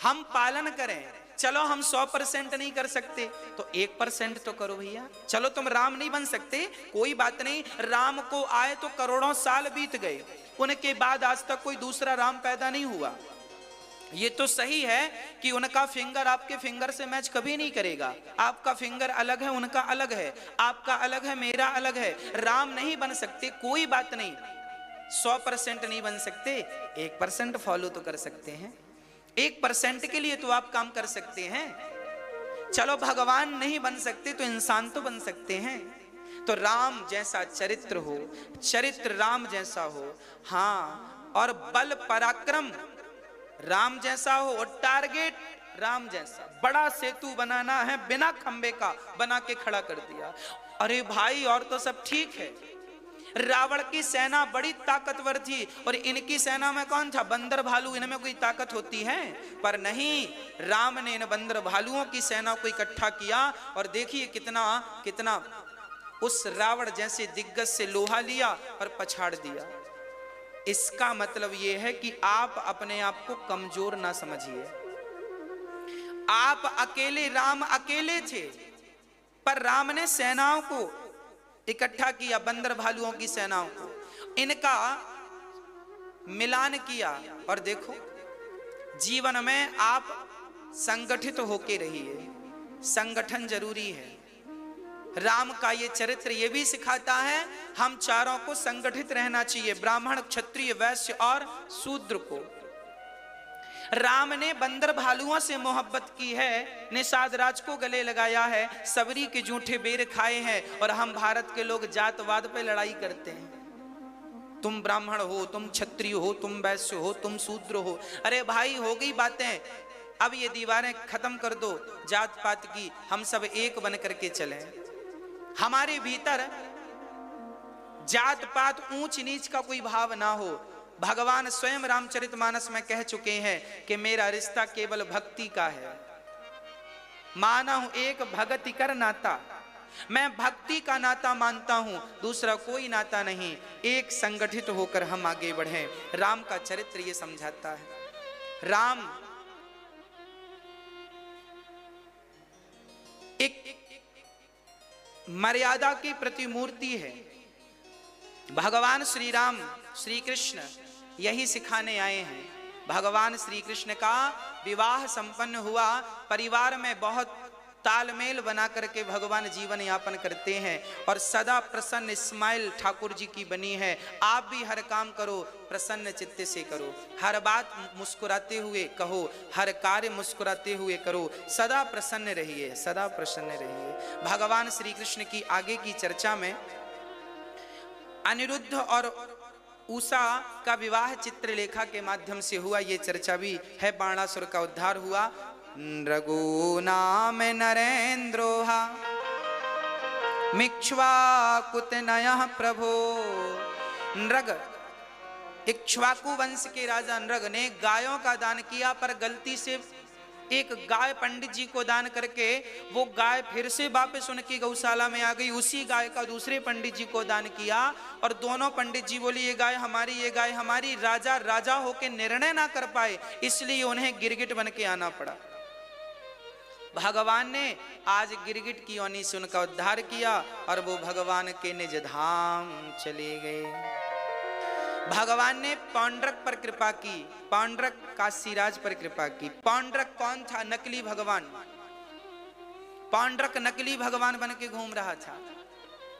हम पालन करें। चलो हम 100% नहीं कर सकते तो 1% तो करो भैया। चलो तुम राम नहीं बन सकते, कोई बात नहीं। राम को आए तो करोड़ों साल बीत गए, उनके बाद आज तक कोई दूसरा राम पैदा नहीं हुआ। ये तो सही है कि उनका फिंगर आपके फिंगर से मैच कभी नहीं करेगा। आपका फिंगर अलग है, उनका अलग है, आपका अलग है, मेरा अलग है। राम नहीं बन सकते, कोई बात नहीं। 100% नहीं बन सकते, 1% फॉलो तो कर सकते हैं। 1% के लिए तो आप काम कर सकते हैं। चलो भगवान नहीं बन सकते तो इंसान तो बन सकते हैं। तो राम जैसा चरित्र हो, चरित्र राम जैसा हो, हाँ, और बल पराक्रम राम जैसा हो, और टारगेट राम जैसा। बड़ा सेतु बनाना है, बिना खंबे का बना के खड़ा कर दिया। अरे भाई और तो सब ठीक है, रावण की सेना बड़ी ताकतवर थी और इनकी सेना में कौन था? बंदर भालू, इनमें कोई ताकत होती है? पर नहीं, राम ने इन बंदर भालुओं की सेना को इकट्ठा किया और देखिए कितना कितना उस रावण जैसे दिग्गज से लोहा लिया और पछाड़ दिया। इसका मतलब यह है कि आप अपने आप को कमजोर ना समझिए। आप अकेले, राम अकेले थे, पर राम ने सेनाओं को इकट्ठा किया, बंदर भालुओं की सेनाओं को, इनका मिलान किया। और देखो जीवन में आप संगठित होके रहिए, संगठन जरूरी है। राम का ये चरित्र ये भी सिखाता है हम चारों को संगठित रहना चाहिए, ब्राह्मण, क्षत्रिय, वैश्य और शूद्र को। राम ने बंदर भालुओं से मोहब्बत की है, निषाद राज को गले लगाया है, सबरी के जूठे बेर खाए हैं, और हम भारत के लोग जातवाद पे लड़ाई करते हैं। तुम ब्राह्मण हो, तुम क्षत्रिय हो, तुम वैश्य हो, तुम शूद्र हो। अरे भाई हो गई बातें, अब ये दीवारें खत्म कर दो जात पात की, हम सब एक बन करके चलें। हमारे भीतर जात पात ऊंच नीच का कोई भाव ना हो। भगवान स्वयं रामचरितमानस में कह चुके हैं कि मेरा रिश्ता केवल भक्ति का है। माना हूं एक भगति कर नाता, मैं भक्ति का नाता मानता हूं, दूसरा कोई नाता नहीं। एक संगठित होकर हम आगे बढ़ें। राम का चरित्र ये समझाता है। राम एक मर्यादा की प्रतिमूर्ति है। भगवान श्री राम श्री कृष्ण यही सिखाने आए हैं। भगवान श्री कृष्ण का विवाह संपन्न हुआ, परिवार में बहुत तालमेल बना करके भगवान जीवन यापन करते हैं, और सदा प्रसन्न स्माइल ठाकुर जी की बनी है। आप भी हर काम करो प्रसन्न चित्त से करो, हर बात मुस्कुराते हुए कहो, हर कार्य मुस्कुराते हुए करो, सदा प्रसन्न रहिए, सदा प्रसन्न रहिए। भगवान श्री कृष्ण की आगे की चर्चा में अनिरुद्ध और उषा का विवाह चित्रलेखा के माध्यम से हुआ, ये चर्चा भी है। बाणासुर का उद्धार हुआ। रघु नाम नरेंद्रोहा मिक्ष्वाकुतनयः प्रभो। नृग, इक्ष्वाकु वंश के राजा नृग ने गायों का दान किया, पर गलती से एक गाय पंडित जी को दान करके वो गाय फिर से वापस उनकी गौशाला में आ गई। उसी गाय का दूसरे पंडित जी को दान किया, और दोनों पंडित जी बोले ये गाय हमारी, ये गाय हमारी। राजा राजा होके निर्णय ना कर पाए, इसलिए उन्हें गिरगिट बन के आना पड़ा। भगवान ने आज गिरगिट की योनि से उनका उद्धार किया, और वो भगवान के निज धाम चले गए। भगवान ने पौंड्रक पर कृपा की, पौंड्रक काशीराज पर कृपा की। पौंड्रक कौन था? नकली भगवान। पौंड्रक नकली भगवान बन के घूम रहा था,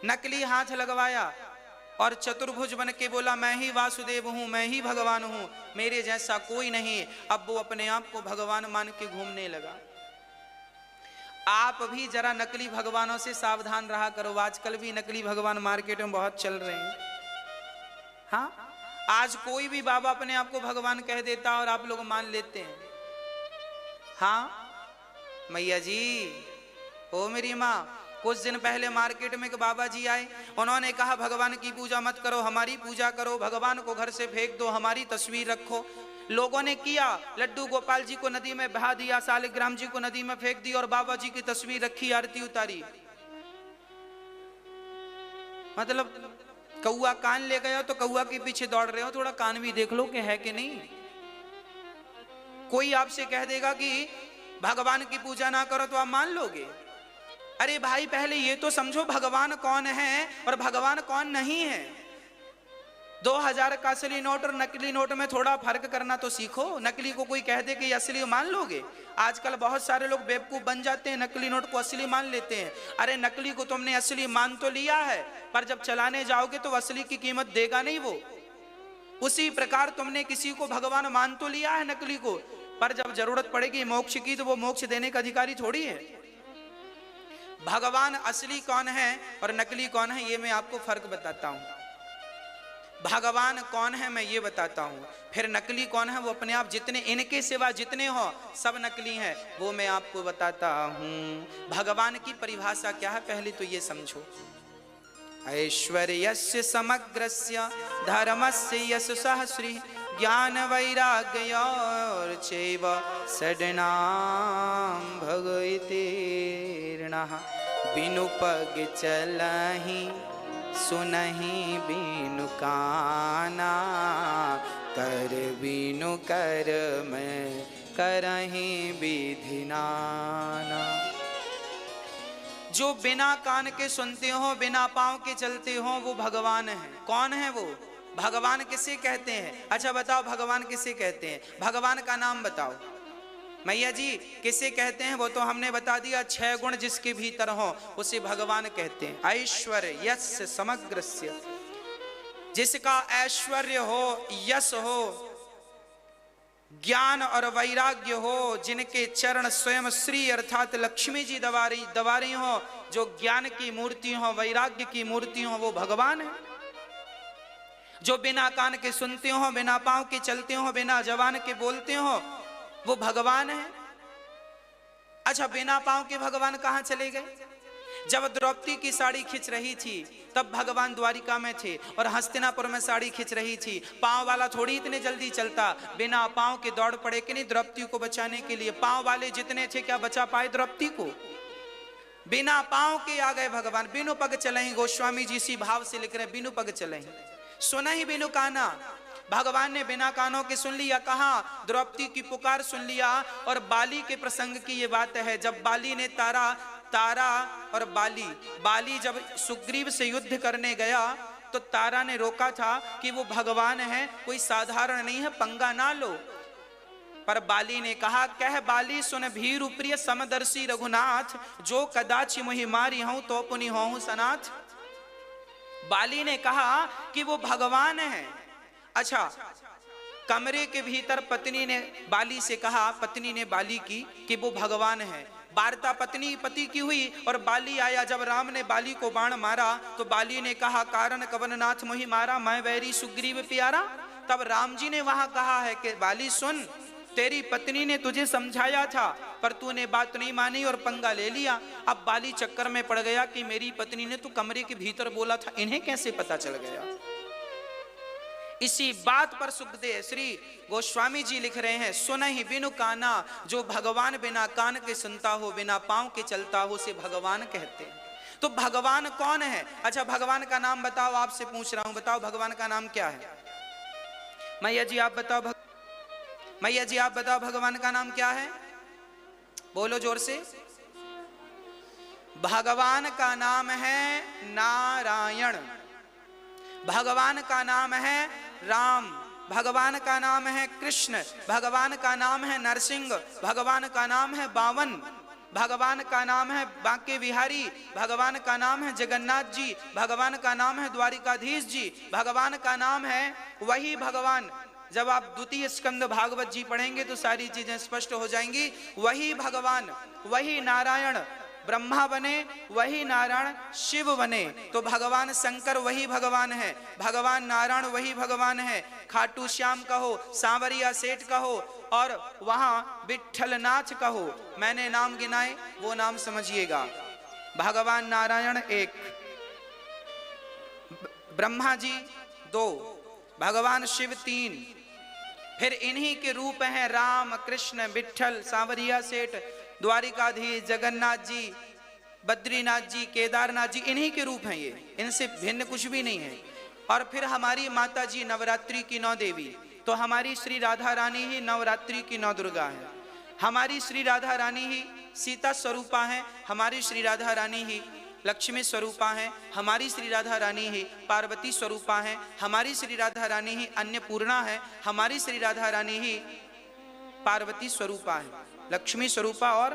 नकली हाथ लगवाया और चतुर्भुज बन के बोला मैं ही वासुदेव हूं, मैं ही भगवान हूं, मेरे जैसा कोई नहीं। अब वो अपने आप को भगवान मान के घूमने लगा। आप भी जरा नकली भगवानों से सावधान रहा करो। आजकल भी नकली भगवान मार्केट में बहुत चल रहे हैं। हाँ, आज कोई भी बाबा अपने आप को भगवान कह देता और आप लोग मान लेते हैं। हाँ मैया जी, ओ मेरी माँ, कुछ दिन पहले मार्केट में एक बाबा जी आए, उन्होंने कहा भगवान की पूजा मत करो, हमारी पूजा करो, भगवान को घर से फेंक दो, हमारी तस्वीर रखो। लोगों ने किया, लड्डू गोपाल जी को नदी में बहा दिया, सालिग्राम जी को नदी में फेंक दी, और बाबा जी की तस्वीर रखी, आरती उतारी। मतलब कौआ कान ले गया तो कौआ के पीछे दौड़ रहे हो, थोड़ा कान भी देख लो कि है कि नहीं। कोई आपसे कह देगा कि भगवान की पूजा ना करो तो आप मान लोगे? अरे भाई, पहले ये तो समझो भगवान कौन है और भगवान कौन नहीं है। 2000 का असली नोट और नकली नोट में थोड़ा फर्क करना तो सीखो। नकली को कोई कह दे कि असली मान लोगे? आजकल बहुत सारे लोग बेवकूफ बन जाते हैं, नकली नोट को असली मान लेते हैं। अरे नकली को तुमने असली मान तो लिया है, पर जब चलाने जाओगे तो असली की कीमत देगा नहीं वो। उसी प्रकार तुमने किसी को भगवान मान तो लिया है नकली को, पर जब जरूरत पड़ेगी मोक्ष की तो वो मोक्ष देने का अधिकारी थोड़ी है। भगवान असली कौन है और नकली कौन है, ये मैं आपको फर्क बताता हूं। भगवान कौन है मैं ये बताता हूं, फिर नकली कौन है वो अपने आप जितने, इनके सिवा जितने हो सब नकली हैं, वो मैं आपको बताता हूं। भगवान की परिभाषा क्या है पहले तो ये समझो। ऐश्वर्यस्य समग्रस्य धर्मस्य यशसः श्री ज्ञान वैराग्योर्चैव षड्णाम भगवतेर्नः बिनु पग चलहि सुनहि बिनु काना कर बिनु कर मैं करहि विधि नाना। जो बिना कान के सुनते हो, बिना पांव के चलते हो, वो भगवान है। कौन है वो? भगवान किसे कहते हैं? अच्छा बताओ, भगवान किसे कहते हैं? भगवान का नाम बताओ मैया जी, किसे कहते हैं? वो तो हमने बता दिया, 6 गुण जिसके भीतर हो उसे भगवान कहते हैं। ऐश्वर्य यस्य समग्रस्य, जिसका ऐश्वर्य हो, यश हो, ज्ञान और वैराग्य हो, जिनके चरण स्वयं श्री अर्थात लक्ष्मी जी दबा रही हो, जो ज्ञान की मूर्ति हो, वैराग्य की मूर्ति हो, वो भगवान है। जो बिना कान के सुनते हो, बिना पांव के चलते हो, बिना जबान के बोलते हो, वो भगवान है। अच्छा, बिना पांव के भगवान कहां चले गए? जब द्रौपदी की साड़ी खींच रही थी तब भगवान द्वारिका में थे और हस्तिनापुर में साड़ी खींच रही थी। पांव वाला थोड़ी इतने जल्दी चलता, बिना पांव के दौड़ पड़े कि नहीं द्रौपदी को बचाने के लिए। पांव वाले जितने थे क्या बचा पाए द्रौपदी को? बिना पांव के आ गए भगवान। बिनु पग चले, गोस्वामी जी इसी भाव से लिख रहे हैं, बिनु पग चले, सुना ही बिनु काना। भगवान ने बिना कानों के सुन लिया, कहा द्रौपदी की पुकार सुन लिया। और बाली के प्रसंग की ये बात है, जब बाली ने तारा और बाली जब सुग्रीव से युद्ध करने गया तो तारा ने रोका था कि वो भगवान है, कोई साधारण नहीं है, पंगा ना लो। पर बाली ने कहा, कह बाली सुन भीरु प्रिय समदर्शी रघुनाथ, जो कदाचि मुहि मारी हूं तो पुनि होऊं सनाथ। बाली ने कहा कि वो भगवान है। अच्छा, कमरे के भीतर पत्नी ने बाली से कहा, पत्नी ने बाली की कि वो भगवान है। वार्ता पत्नी पति की हुई और बाली आया। जब राम ने बाली को बाण मारा तो बाली ने कहा, कारण कवन नाथ मोहि मारा, मैं वैरी सुग्रीव प्यारा। तब राम जी ने वहां कहा है कि बाली सुन, तेरी पत्नी ने तुझे समझाया था पर तूने बात नहीं मानी और पंगा ले लिया। अब बाली चक्कर में पड़ गया कि मेरी पत्नी ने तो कमरे के भीतर बोला था, इन्हें कैसे पता चल गया। इसी बात पर सुखदेव श्री गोस्वामी जी लिख रहे हैं, सुन ही बिनु काना, जो भगवान बिना कान के सुनता हो, बिना पांव के चलता हो, उसे भगवान कहते हैं। तो भगवान कौन है? अच्छा, भगवान का नाम बताओ, आपसे पूछ रहा हूं, बताओ भगवान का नाम क्या है? मैया जी आप बताओ, मैया जी आप बताओ भगवान का नाम क्या है? बोलो जोर से। भगवान का नाम है नारायण, भगवान का नाम है राम, भगवान का नाम है कृष्ण, भगवान का नाम है नरसिंह, भगवान का नाम है बावन, भगवान का नाम है बांके बिहारी, भगवान का नाम है जगन्नाथ जी, भगवान का नाम है द्वारिकाधीश जी, भगवान का नाम है वही भगवान। जब आप द्वितीय स्कंद भागवत जी पढ़ेंगे तो सारी चीजें स्पष्ट हो जाएंगी। वही भगवान, वही नारायण ब्रह्मा बने, वही नारायण शिव बने। तो भगवान शंकर वही भगवान है, भगवान नारायण वही भगवान है। खाटू श्याम कहो, सांवरिया सेठ कहो और वहां विठलनाथ कहो, मैंने नाम गिनाए वो नाम समझिएगा। भगवान नारायण एक, ब्रह्मा जी दो, भगवान शिव तीन, फिर इन्हीं के रूप हैं राम कृष्ण विठल सांवरिया सेठ द्वारिकाधीश जगन्नाथ जी बद्रीनाथ जी केदारनाथ जी, इन्हीं के रूप हैं ये, इनसे भिन्न कुछ भी नहीं है। और फिर हमारी माता जी नवरात्रि की 9 देवी, तो हमारी श्री राधा रानी ही नवरात्रि की 9 दुर्गा है। हमारी श्री राधा रानी ही सीता स्वरूपा है, हमारी श्री राधा रानी ही लक्ष्मी स्वरूपा है, हमारी श्री राधा रानी ही पार्वती स्वरूपा है, हमारी श्री राधा रानी ही अन्नपूर्णा है, हमारी श्री राधा रानी ही पार्वती स्वरूपा है, लक्ष्मी स्वरूपा और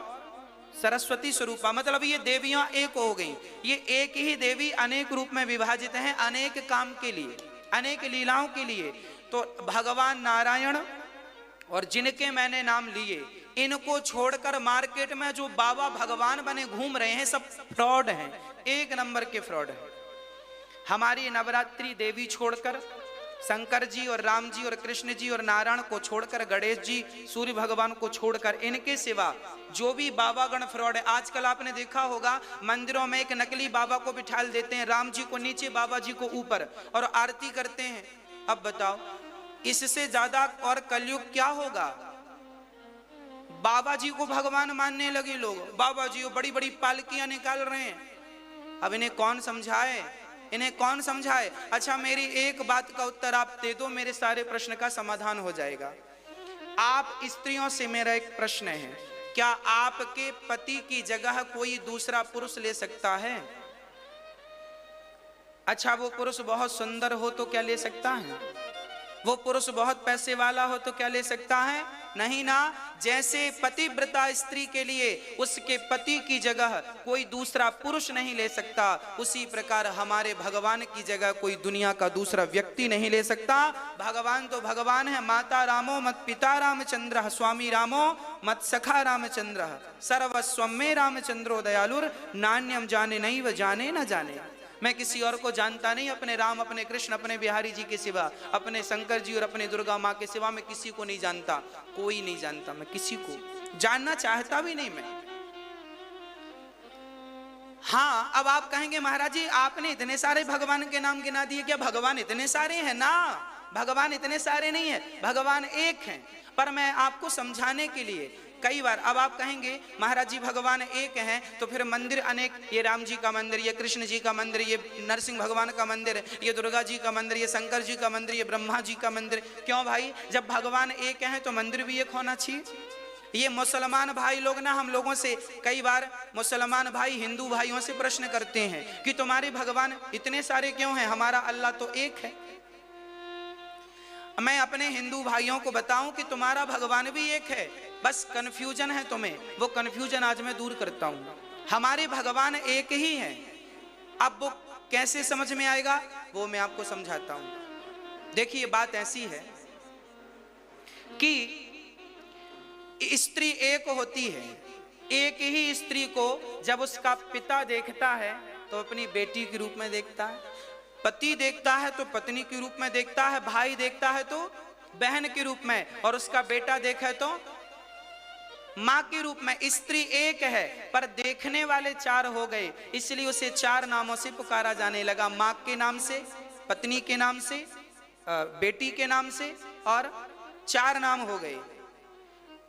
सरस्वती स्वरूपा। मतलब ये देवियां एक हो गई। ये एक ही देवी अनेक रूप में विभाजित हैं, अनेक काम के लिए, अनेक लीलाओं के लिए। तो भगवान नारायण और जिनके मैंने नाम लिए, इनको छोड़कर मार्केट में जो बाबा भगवान बने घूम रहे हैं सब फ्रॉड हैं, एक नंबर के फ्रॉड हैं। हमारी नवरात्रि देवी छोड़कर, शंकर जी और राम जी और कृष्ण जी और नारायण को छोड़कर, गणेश जी सूर्य भगवान को छोड़कर, इनके सिवा जो भी बाबा गण फ्रॉड है। आजकल आपने देखा होगा मंदिरों में एक नकली बाबा को बिठा देते हैं, राम जी को नीचे बाबा जी को ऊपर, और आरती करते हैं। अब बताओ इससे ज्यादा और कलयुग क्या होगा? बाबा जी को भगवान मानने लगे लोग, बाबा जी बड़ी बड़ी पालकियां निकाल रहे हैं। अब इन्हें कौन समझाए, इन्हें कौन समझाए? अच्छा मेरी एक बात का उत्तर आप दे दो, मेरे सारे प्रश्न का समाधान हो जाएगा। आप स्त्रियों से मेरा एक प्रश्न है, क्या आपके पति की जगह कोई दूसरा पुरुष ले सकता है? अच्छा वो पुरुष बहुत सुंदर हो तो क्या ले सकता है? वो पुरुष बहुत पैसे वाला हो तो क्या ले सकता है? नहीं ना, जैसे पतिव्रता स्त्री के लिए उसके पति की जगह कोई दूसरा पुरुष नहीं ले सकता, उसी प्रकार हमारे भगवान की जगह कोई दुनिया का दूसरा व्यक्ति नहीं ले सकता। भगवान तो भगवान है। माता रामो मत पिता रामचंद्र, स्वामी रामो मत सखा रामचंद्र, सर्वस्वम में रामचंद्रो दयालुर, नान्यम जाने नहीं व जाने न जाने। मैं किसी और को जानता नहीं, अपने राम, अपने कृष्ण, अपने बिहारी जी के सिवा, अपने शंकर जी और अपने दुर्गा माँ के सिवा मैं किसी को नहीं जानता। कोई नहीं जानता, मैं किसी को जानना चाहता भी नहीं मैं। हाँ, अब आप कहेंगे महाराज जी आपने इतने सारे भगवान के नाम गिना दिए, क्या भगवान इतने सारे हैं? ना, भगवान इतने सारे नहीं है, भगवान एक हैं। पर मैं आपको समझाने के लिए कई बार, अब आप कहेंगे महाराज जी भगवान एक हैं तो फिर मंदिर अनेक, ये राम जी का मंदिर, ये कृष्ण जी का मंदिर, ये नरसिंह भगवान का मंदिर, ये दुर्गा जी का मंदिर, ये शंकर जी का मंदिर, ये ब्रह्मा जी का मंदिर। क्यों भाई? जब भगवान एक हैं तो मंदिर भी एक होना चाहिए। ये मुसलमान भाई लोग ना हम लोगों से कई बार, मुसलमान भाई हिंदू भाइयों से प्रश्न करते हैं कि तुम्हारे भगवान इतने सारे क्यों हैं, हमारा अल्लाह तो एक है। मैं अपने हिंदू भाइयों को बताऊं कि तुम्हारा भगवान भी एक है, बस कंफ्यूजन है तुम्हें, वो कंफ्यूजन आज मैं दूर करता हूं। हमारे भगवान एक ही हैं। अब वो कैसे समझ में आएगा वो मैं आपको समझाता हूं। देखिए बात ऐसी है कि स्त्री एक होती है, एक ही स्त्री को जब उसका पिता देखता है तो अपनी बेटी के रूप में देखता है, पति देखता है तो पत्नी के रूप में देखता है, भाई देखता है तो बहन के रूप में, और उसका बेटा देखे तो मां के रूप में। स्त्री एक है पर देखने वाले चार हो गए, इसलिए उसे चार नामों से पुकारा जाने लगा। मां के नाम से, पत्नी के नाम से, बेटी के नाम से, और चार नाम हो गए।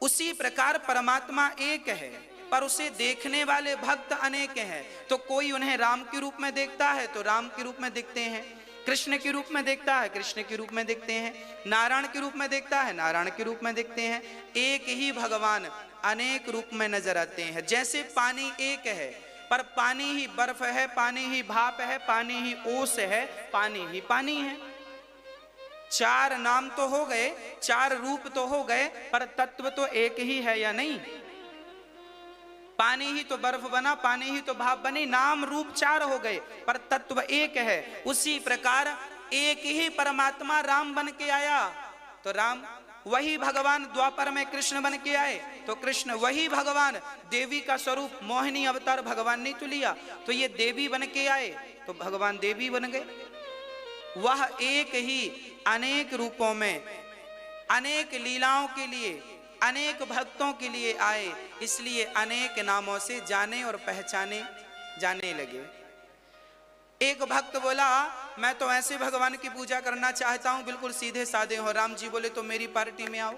उसी प्रकार परमात्मा एक है पर उसे देखने वाले भक्त अनेक हैं। तो कोई उन्हें राम के रूप में देखता है तो राम के रूप में दिखते हैं, कृष्ण के रूप में देखता है कृष्ण के रूप में दिखते हैं, नारायण के रूप में देखता है नारायण के रूप में दिखते हैं। एक ही भगवान अनेक रूप में नजर आते हैं। जैसे पानी एक है पर पानी ही बर्फ है, पानी ही भाप है, पानी ही ओस है, पानी ही पानी है। चार नाम तो हो गए, चार रूप तो हो गए, पर तत्व तो एक ही है या नहीं? पानी ही तो बर्फ बना, पानी ही तो भाप बनी, नाम रूप चार हो गए पर तत्व एक है। उसी प्रकार एक ही परमात्मा राम बन के आया तो राम, वही भगवान द्वापर में कृष्ण बन के आए तो कृष्ण, वही भगवान देवी का स्वरूप मोहिनी अवतार भगवान ने तो लिया तो ये देवी बन के आए तो भगवान देवी बन गए। वह एक ही अनेक रूपों में, अनेक लीलाओं के लिए, अनेक भक्तों के लिए आए, इसलिए अनेक नामों से जाने और पहचाने जाने लगे। एक भक्त बोला मैं तो ऐसे भगवान की पूजा करना चाहता हूं, बिल्कुल सीधे साधे हो। राम जी बोले तो मेरी पार्टी में आओ।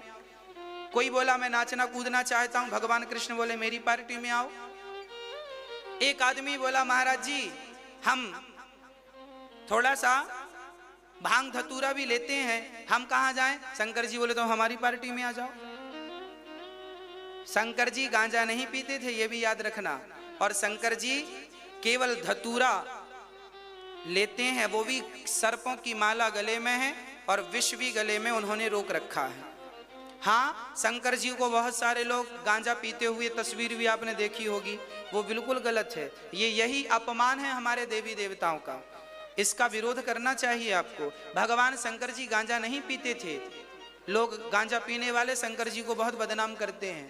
कोई बोला मैं नाचना कूदना चाहता हूं, भगवान कृष्ण बोले मेरी पार्टी में आओ। एक आदमी बोला महाराज जी हम थोड़ा सा भांग धतूरा भी लेते हैं, हम कहां जाएं? शंकर जी बोले तो हमारी पार्टी में आ जाओ। शंकर जी गांजा नहीं पीते थे, ये भी याद रखना, और शंकर जी केवल धतूरा लेते हैं, वो भी सर्पों की माला गले में है और विष भी गले में उन्होंने रोक रखा है। हाँ, शंकर जी को बहुत सारे लोग गांजा पीते हुए तस्वीर भी आपने देखी होगी, वो बिल्कुल गलत है। यही अपमान है हमारे देवी देवताओं का, इसका विरोध करना चाहिए आपको। भगवान शंकर जी गांजा नहीं पीते थे, लोग गांजा पीने वाले शंकर जी को बहुत बदनाम करते हैं।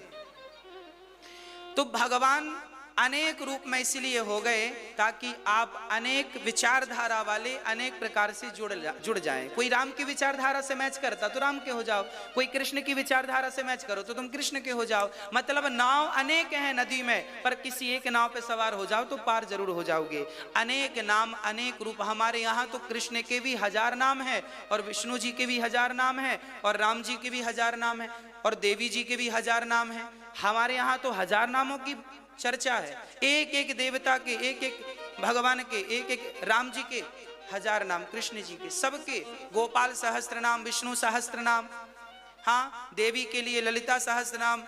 तो भगवान अनेक रूप में इसलिए हो गए ताकि आप अनेक विचारधारा वाले अनेक प्रकार से जुड़ जाएं। कोई राम की विचारधारा से मैच करता तो राम के हो जाओ, कोई कृष्ण की विचारधारा से मैच करो तो तुम कृष्ण के हो जाओ। मतलब नाव अनेक हैं नदी में, पर किसी एक नाव पे सवार हो जाओ तो पार जरूर हो जाओगे। अनेक नाम अनेक रूप। हमारे यहाँ तो कृष्ण के भी 1000 नाम है और विष्णु जी के भी 1000 नाम है और राम जी के भी 1000 नाम है और देवी जी के भी 1000 नाम है। हमारे यहाँ तो 1000 नामों की चर्चा है। एक एक देवता के, एक एक भगवान के, एक एक राम जी के 1000 नाम, कृष्ण जी के सबके, गोपाल सहस्त्र नाम, विष्णु सहस्त्र नाम, हाँ देवी के लिए ललिता सहस्त्र नाम,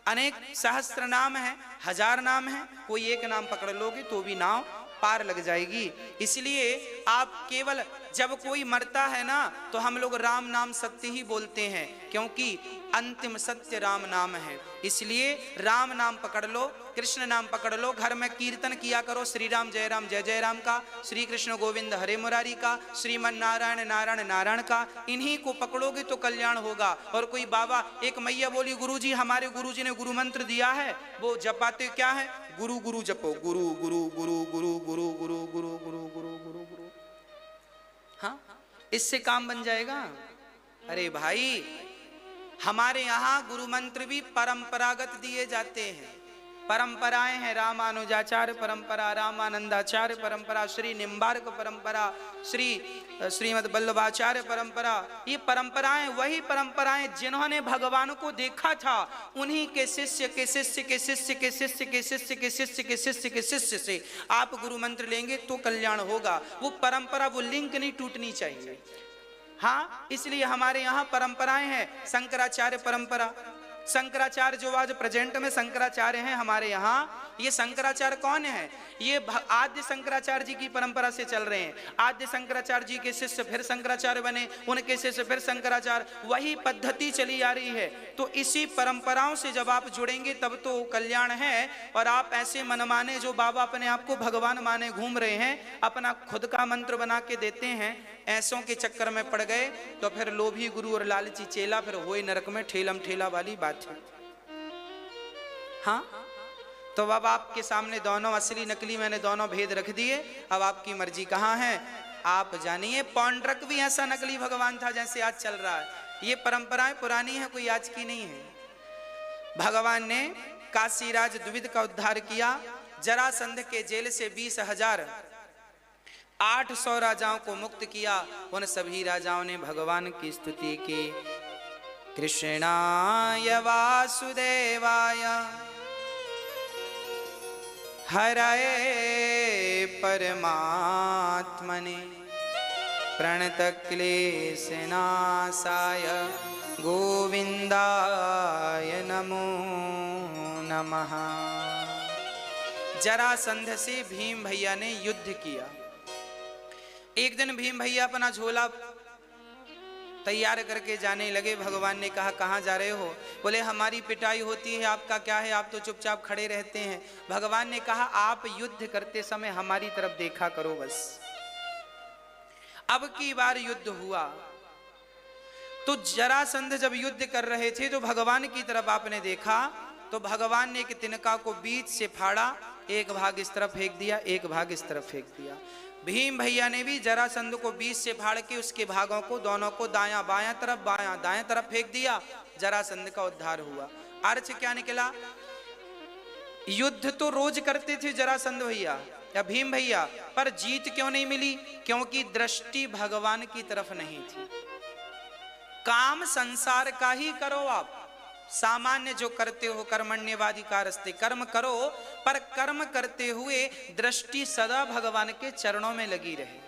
अनेक सहस्त्र नाम है, 1000 नाम है। कोई एक नाम पकड़ लोगे तो भी नाव पार लग जाएगी। इसलिए आप केवल जब कोई मरता है ना तो हम लोग राम नाम सत्य ही बोलते हैं, क्योंकि अंतिम सत्य राम नाम है। इसलिए राम नाम पकड़ लो, कृष्ण नाम पकड़ लो, घर में कीर्तन किया करो श्री राम जय जय राम का, श्री कृष्ण गोविंद हरे मुरारी का, श्रीमन नारायण नारायण नारायण का। इन्हीं को पकड़ोगे तो कल्याण होगा। और कोई बाबा, एक मैया बोली गुरुजी हमारे गुरुजी ने गुरु मंत्र दिया है, वो जपाते क्या है, गुरु गुरु जपो, गुरु गुरु गुरु गुरु गुरु गुरु गुरु गुरु गुरु गुरु गुरु। हाँ, इससे काम बन जाएगा? अरे भाई, हमारे यहाँ गुरु मंत्र भी परंपरागत दिए जाते हैं। परंपराएं हैं, रामानुजाचार्य परंपरा, रामानंदाचार्य परंपरा, श्री निम्बार्क परंपरा, श्रीमद वल्लभाचार्य परंपरा। ये परंपराएं वही परंपराएं जिन्होंने भगवान को देखा था, उन्हीं के शिष्य के शिष्य के शिष्य के शिष्य के शिष्य के शिष्य के शिष्य के शिष्य से आप गुरु मंत्र लेंगे तो कल्याण होगा। वो परंपरा, वो लिंक नहीं टूटनी चाहिए। हाँ, इसलिए हमारे यहाँ परंपराएं हैं। शंकराचार्य परंपरा, शंकराचार्य जो आज प्रेजेंट में शंकराचार्य हैं हमारे यहाँ, ये शंकराचार्य कौन है? ये आद्य शंकराचार्य जी की परंपरा से चल रहे हैं। आद्य शंकराचार्य जी के शिष्य फिर शंकराचार्य बने, उनके शिष्य फिर शंकराचार्य, वही पद्धति चली आ रही है। तो इसी परंपराओं से जब आप जुड़ेंगे तब तो कल्याण है। और आप ऐसे मनमाने जो बाबा अपने आप को भगवान माने घूम रहे हैं, अपना खुद का मंत्र बना के देते हैं, ऐसों के चक्कर में पड़ गए तो फिर लोभी गुरु और लालची चेला, फिर होए नरक में ठेलम ठेला वाली बात है। हाँ, तो अब आपके सामने दोनों असली नकली मैंने दोनों भेद रख दिए। अब आपकी मर्जी कहाँ है आप जानिए। पौंड्रक भी ऐसा नकली भगवान था जैसे आज चल रहा है। ये परंपराएं पुरानी है, कोई आज की नहीं है। भगवान ने काशीराज द्विविद का उद्धार किया, जरासंध के जेल से 20,800 राजाओं को मुक्त किया। उन सभी राजाओं ने भगवान की स्तुति की। कृष्णाय वासुदेवाय हरये परमात्मने प्रणतक्लेशनाशाय गोविंदाय नमो नमः। जरासंध से भीम भैया ने युद्ध किया। एक दिन भीम भैया अपना झोला तैयार करके जाने लगे। भगवान ने कहा कहाँ जा रहे हो? बोले हमारी पिटाई होती है, आपका क्या है, आप तो चुपचाप खड़े रहते हैं। भगवान ने कहा आप युद्ध करते समय हमारी तरफ देखा करो बस। अब की बार युद्ध हुआ तो जरासंध जब युद्ध कर रहे थे तो भगवान की तरफ आपने देखा तो भगवान ने एक तिनका को बीच से फाड़ा, एक भाग इस तरफ फेंक दिया, एक भाग इस तरफ फेंक दिया। भीम भैया ने भी जरासंध को बीच से फाड़ के उसके भागों को दोनों को दायां बायां तरफ बायां दाएं तरफ फेंक दिया। जरासंध का उद्धार हुआ। अर्थ क्या निकला? युद्ध तो रोज करते थे जरासंध भैया या भीम भैया, पर जीत क्यों नहीं मिली? क्योंकि दृष्टि भगवान की तरफ नहीं थी। काम संसार का ही करो आप, सामान्य जो करते हो कर्मण्यवाधिकारस्ते, कर्म करो, पर कर्म करते हुए दृष्टि सदा भगवान के चरणों में लगी रहे।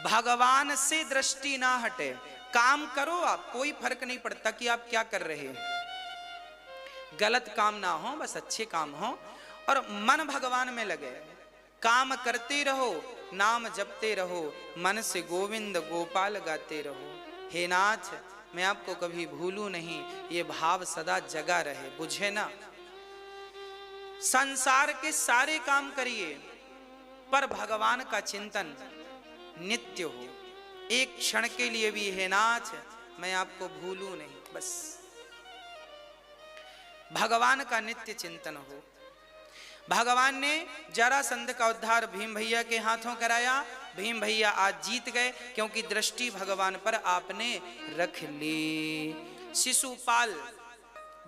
भगवान से दृष्टि ना हटे। काम करो आप, कोई फर्क नहीं पड़ता कि आप क्या कर रहे हैं। गलत काम ना हो, बस अच्छे काम हो और मन भगवान में लगे। काम करते रहो, नाम जपते रहो, मन से गोविंद गोपाल गाते रहो। हे नाथ, मैं आपको कभी भूलूं नहीं, ये भाव सदा जगा रहे, बुझे ना। संसार के सारे काम करिए पर भगवान का चिंतन नित्य हो। एक क्षण के लिए भी हे नाथ मैं आपको भूलूं नहीं, बस भगवान का नित्य चिंतन हो। भगवान ने जरासंध का उद्धार भीम भैया के हाथों कराया। भीम भैया आज जीत गए क्योंकि दृष्टि भगवान पर आपने रख ली। शिशुपाल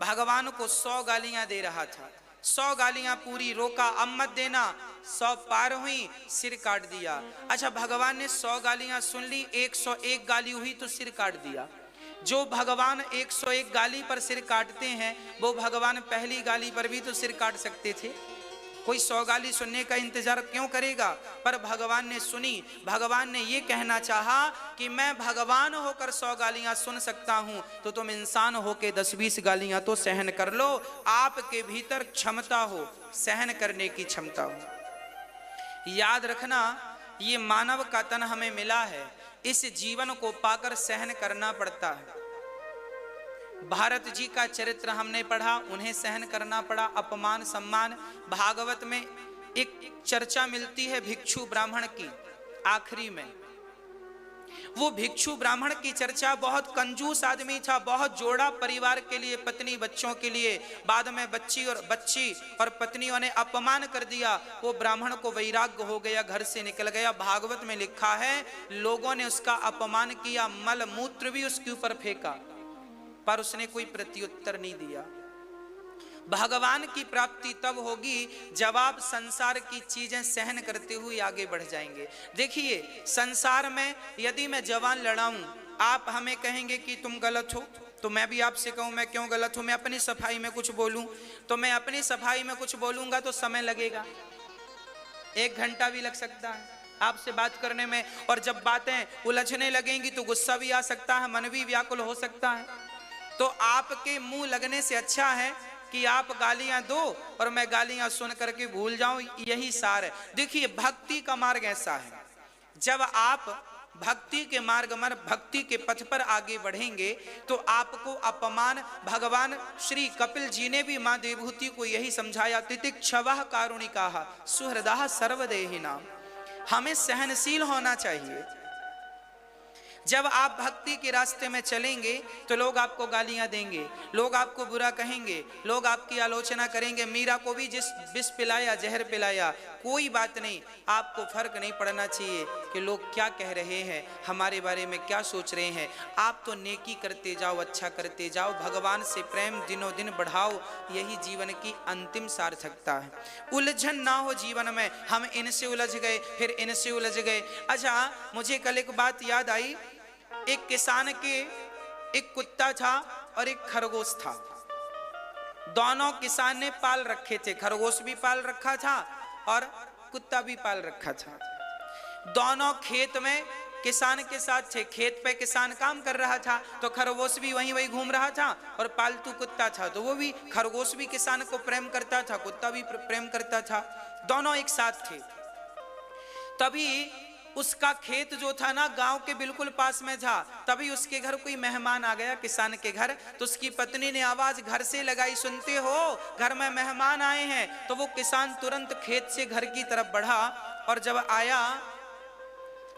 भगवान को 100 गालियां दे रहा था, 100 गालियां पूरी रोका, अब मत देना। 100 पार हुई, सिर काट दिया। अच्छा, भगवान ने 100 गालियां सुन ली, 101 गाली हुई तो सिर काट दिया। जो भगवान 101 गाली पर सिर काटते हैं वो भगवान पहली गाली पर भी तो सिर काट सकते थे। कोई 100 गाली सुनने का इंतजार क्यों करेगा? पर भगवान ने सुनी। भगवान ने ये कहना चाहा कि मैं भगवान होकर 100 गालियां सुन सकता हूं, तो तुम इंसान होकर 10-20 गालियां तो सहन कर लो। आपके भीतर क्षमता हो, सहन करने की क्षमता हो। याद रखना, ये मानव का तन हमें मिला है, इस जीवन को पाकर सहन करना पड़ता है। भारत जी का चरित्र हमने पढ़ा, उन्हें सहन करना पड़ा अपमान सम्मान। भागवत में एक चर्चा मिलती है भिक्षु ब्राह्मण की, आखिरी में वो भिक्षु ब्राह्मण की चर्चा। बहुत कंजूस आदमी था, बहुत जोड़ा परिवार के लिए, पत्नी बच्चों के लिए। बाद में बच्ची और पत्नियों ने अपमान कर दिया। वो ब्राह्मण को वैराग्य हो गया, घर से निकल गया। भागवत में लिखा है लोगों ने उसका अपमान किया, मल मूत्र भी उसके ऊपर फेंका, पर उसने कोई प्रत्युत्तर नहीं दिया। भगवान की प्राप्ति तब होगी जब आप संसार की चीजें सहन करते हुए आगे बढ़ जाएंगे। देखिए, संसार में यदि मैं जवान लड़ाऊं, आप हमें कहेंगे कि तुम गलत हो, तो मैं भी आपसे कहूं मैं क्यों गलत हूं। मैं अपनी सफाई में कुछ बोलूं, तो मैं अपनी सफाई में कुछ बोलूंगा तो समय लगेगा, 1 घंटा भी लग सकता है आपसे बात करने में। और जब बातें उलझने लगेंगी तो गुस्सा भी आ सकता है, मन भी व्याकुल हो सकता है। तो आपके मुंह लगने से अच्छा है कि आप गालियां दो और मैं गालियां सुन करके भूल जाऊं, यही सार है। देखिए, भक्ति का मार्ग ऐसा है, जब आप भक्ति के मार्ग में, भक्ति के पथ पर आगे बढ़ेंगे तो आपको अपमान, भगवान श्री कपिल जी ने भी मां देवहूति को यही समझाया, तितिक्षवः कारुणिकाः सुहृदः सर्वदेहिनां। हमें सहनशील होना चाहिए। जब आप भक्ति के रास्ते में चलेंगे तो लोग आपको गालियां देंगे, लोग आपको बुरा कहेंगे, लोग आपकी आलोचना करेंगे। मीरा को भी जिस विष पिलाया, जहर पिलाया, कोई बात नहीं, आपको फर्क नहीं पड़ना चाहिए कि लोग क्या कह रहे हैं, हमारे बारे में क्या सोच रहे हैं। आप तो नेकी करते जाओ, अच्छा करते जाओ, भगवान से प्रेम दिनों दिन बढ़ाओ, यही जीवन की अंतिम सार्थकता है। उलझन ना हो जीवन में, हम इनसे उलझ गए, फिर इनसे उलझ गए। अच्छा, मुझे कल एक बात याद आई। एक किसान के एक कुत्ता था और एक खरगोश था। दोनों किसान ने पाल रखे थे, खरगोश भी पाल रखा था और कुत्ता भी पाल रखा था। दोनों खेत में किसान के साथ थे, खेत पे किसान काम कर रहा था तो खरगोश भी वहीं वहीं घूम रहा था और पालतू कुत्ता था तो वो भी, खरगोश भी किसान को प्रेम करता था, कुत्ता भी प्रेम करता था, दोनों एक साथ थे। तभी उसका खेत जो था ना गांव के बिल्कुल पास में था, तभी उसके घर कोई मेहमान आ गया किसान के घर। तो उसकी पत्नी ने आवाज घर से लगाई, सुनते हो घर में मेहमान आए हैं। तो वो किसान तुरंत खेत से घर की तरफ बढ़ा और जब आया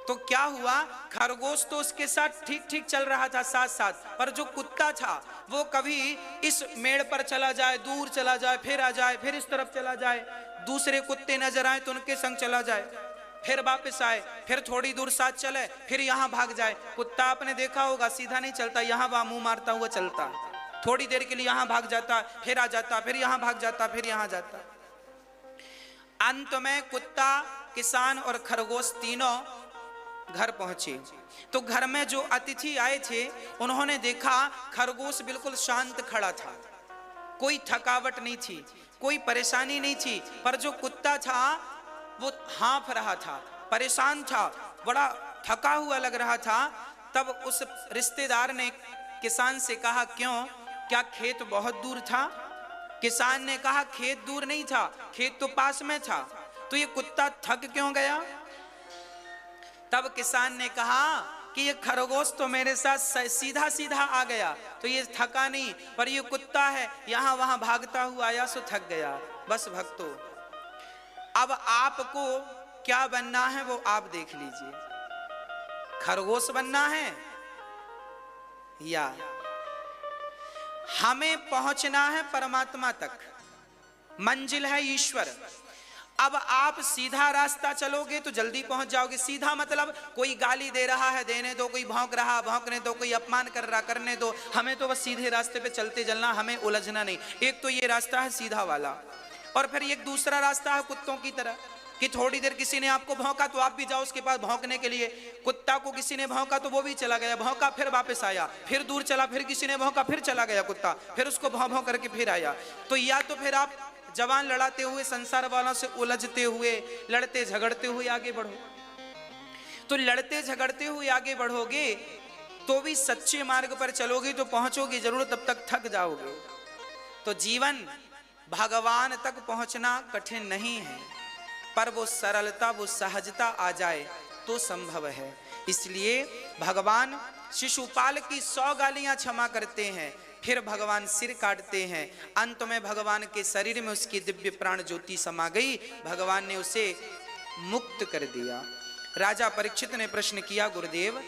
तो क्या हुआ, खरगोश तो उसके साथ ठीक ठीक चल रहा था साथ साथ, पर जो कुत्ता था वो कभी इस मेड़ पर चला जाए, दूर चला जाए, फिर आ जाए, फिर इस तरफ चला जाए, दूसरे कुत्ते नजर आए तो उनके संग चला जाए, फिर वापस आए, फिर थोड़ी दूर साथ चले, फिर यहाँ भाग जाए। कुत्ता आपने देखा होगा सीधा नहीं चलता, यहाँ वहां मुंह मारता हुआ चलता, थोड़ी देर के लिए यहाँ भाग जाता, फिर आ जाता, फिर यहाँ भाग जाता, फिर यहाँ जाता। अंत में कुत्ता, किसान और खरगोश तीनों घर पहुंचे। तो घर में जो अतिथि आए थे उन्होंने देखा खरगोश बिल्कुल शांत खड़ा था, कोई थकावट नहीं थी, कोई परेशानी नहीं थी, पर जो कुत्ता था वो हाँफ रहा था, परेशान था, बड़ा थका हुआ लग रहा था। तब उस रिश्तेदार ने किसान से कहा, क्यों, क्या खेत बहुत दूर था? किसान ने कहा, खेत दूर नहीं था, खेत तो पास में था, तो ये कुत्ता थक क्यों गया? तब किसान ने कहा कि ये खरगोश तो मेरे साथ सीधा सीधा आ गया तो ये थका नहीं, पर ये कुत्ता है यहां वहां भागता हुआ आया सो थक गया। बस भक्तों, अब आपको क्या बनना है वो आप देख लीजिए, खरगोश बनना है या हमें पहुंचना है परमात्मा तक, मंजिल है ईश्वर। अब आप सीधा रास्ता चलोगे तो जल्दी पहुंच जाओगे। सीधा मतलब कोई गाली दे रहा है, देने दो, कोई भौंक रहा, भौंकने दो, कोई अपमान कर रहा, करने दो, हमें तो बस सीधे रास्ते पे चलते चलना, हमें उलझना नहीं। एक तो ये रास्ता है सीधा वाला, और फिर एक दूसरा रास्ता है कुत्तों की तरह कि थोड़ी देर किसी ने आपको भौंका तो आप भी जाओ उसके पास भौंकने के लिए। कुत्ता को किसी ने भौंका तो वो भी चला गया, भौंका फिर वापस आया, फिर दूर चला, फिर किसी ने भौंका फिर चला गया कुत्ता, फिर उसको भौं भौं करके फिर आया। तो या तो फिर आप जवान लड़ाते हुए संसार वालों से उलझते हुए, लड़ते झगड़ते हुए आगे बढ़ो। तो लड़ते झगड़ते हुए आगे बढ़ोगे तो भी सच्चे मार्ग पर चलोगे तो पहुंचोगे जरूर, तब तक थक जाओगे। तो जीवन भगवान तक पहुंचना कठिन नहीं है, पर वो सरलता, वो सहजता आ जाए तो संभव है। इसलिए भगवान शिशुपाल की 100 गालियां क्षमा करते हैं, फिर भगवान सिर काटते हैं। अंत में भगवान के शरीर में उसकी दिव्य प्राण ज्योति समा गई, भगवान ने उसे मुक्त कर दिया। राजा परीक्षित ने प्रश्न किया, गुरुदेव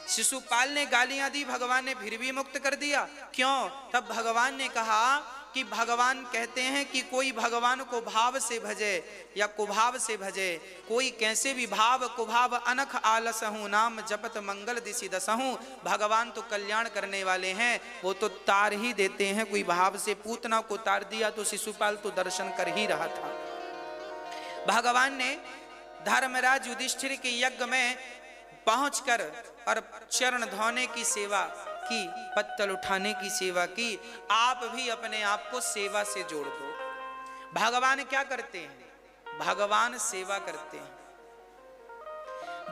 शिशुपाल ने गालियां दी, भगवान ने फिर भी मुक्त कर दिया, क्यों? तब भगवान ने कहा कि भगवान कहते हैं कि कोई भगवान को भाव से भजे या कुभाव से भजे, कोई कैसे भी भाव कुभाव अनख आलसहूं, नाम जपत मंगल दिशि दसहूं। भगवान तो कल्याण करने वाले हैं, वो तो तार ही देते हैं। कोई भाव से पूतना को तार दिया तो शिशुपाल तो दर्शन कर ही रहा था। भगवान ने धर्मराज युधिष्ठिर के यज्ञ में पहुंचकर और चरण धोने की सेवा की, पत्तल उठाने की सेवा की। आप भी अपने आप को सेवा से जोड़ दो। भगवान क्या करते हैं? भगवान सेवा करते हैं।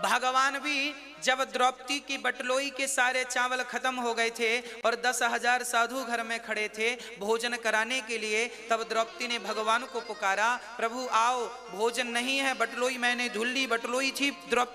भगवान भी जब द्रौपदी की बटलोई के सारे चावल खत्म हो गए थे और 10,000 साधु घर में खड़े थे भोजन कराने के लिए, तब द्रौपदी ने भगवान को पुकारा, प्रभु आओ, भोजन नहीं है, बटलोई मैंने धुल्ली बटलोई थी, द्रौपदी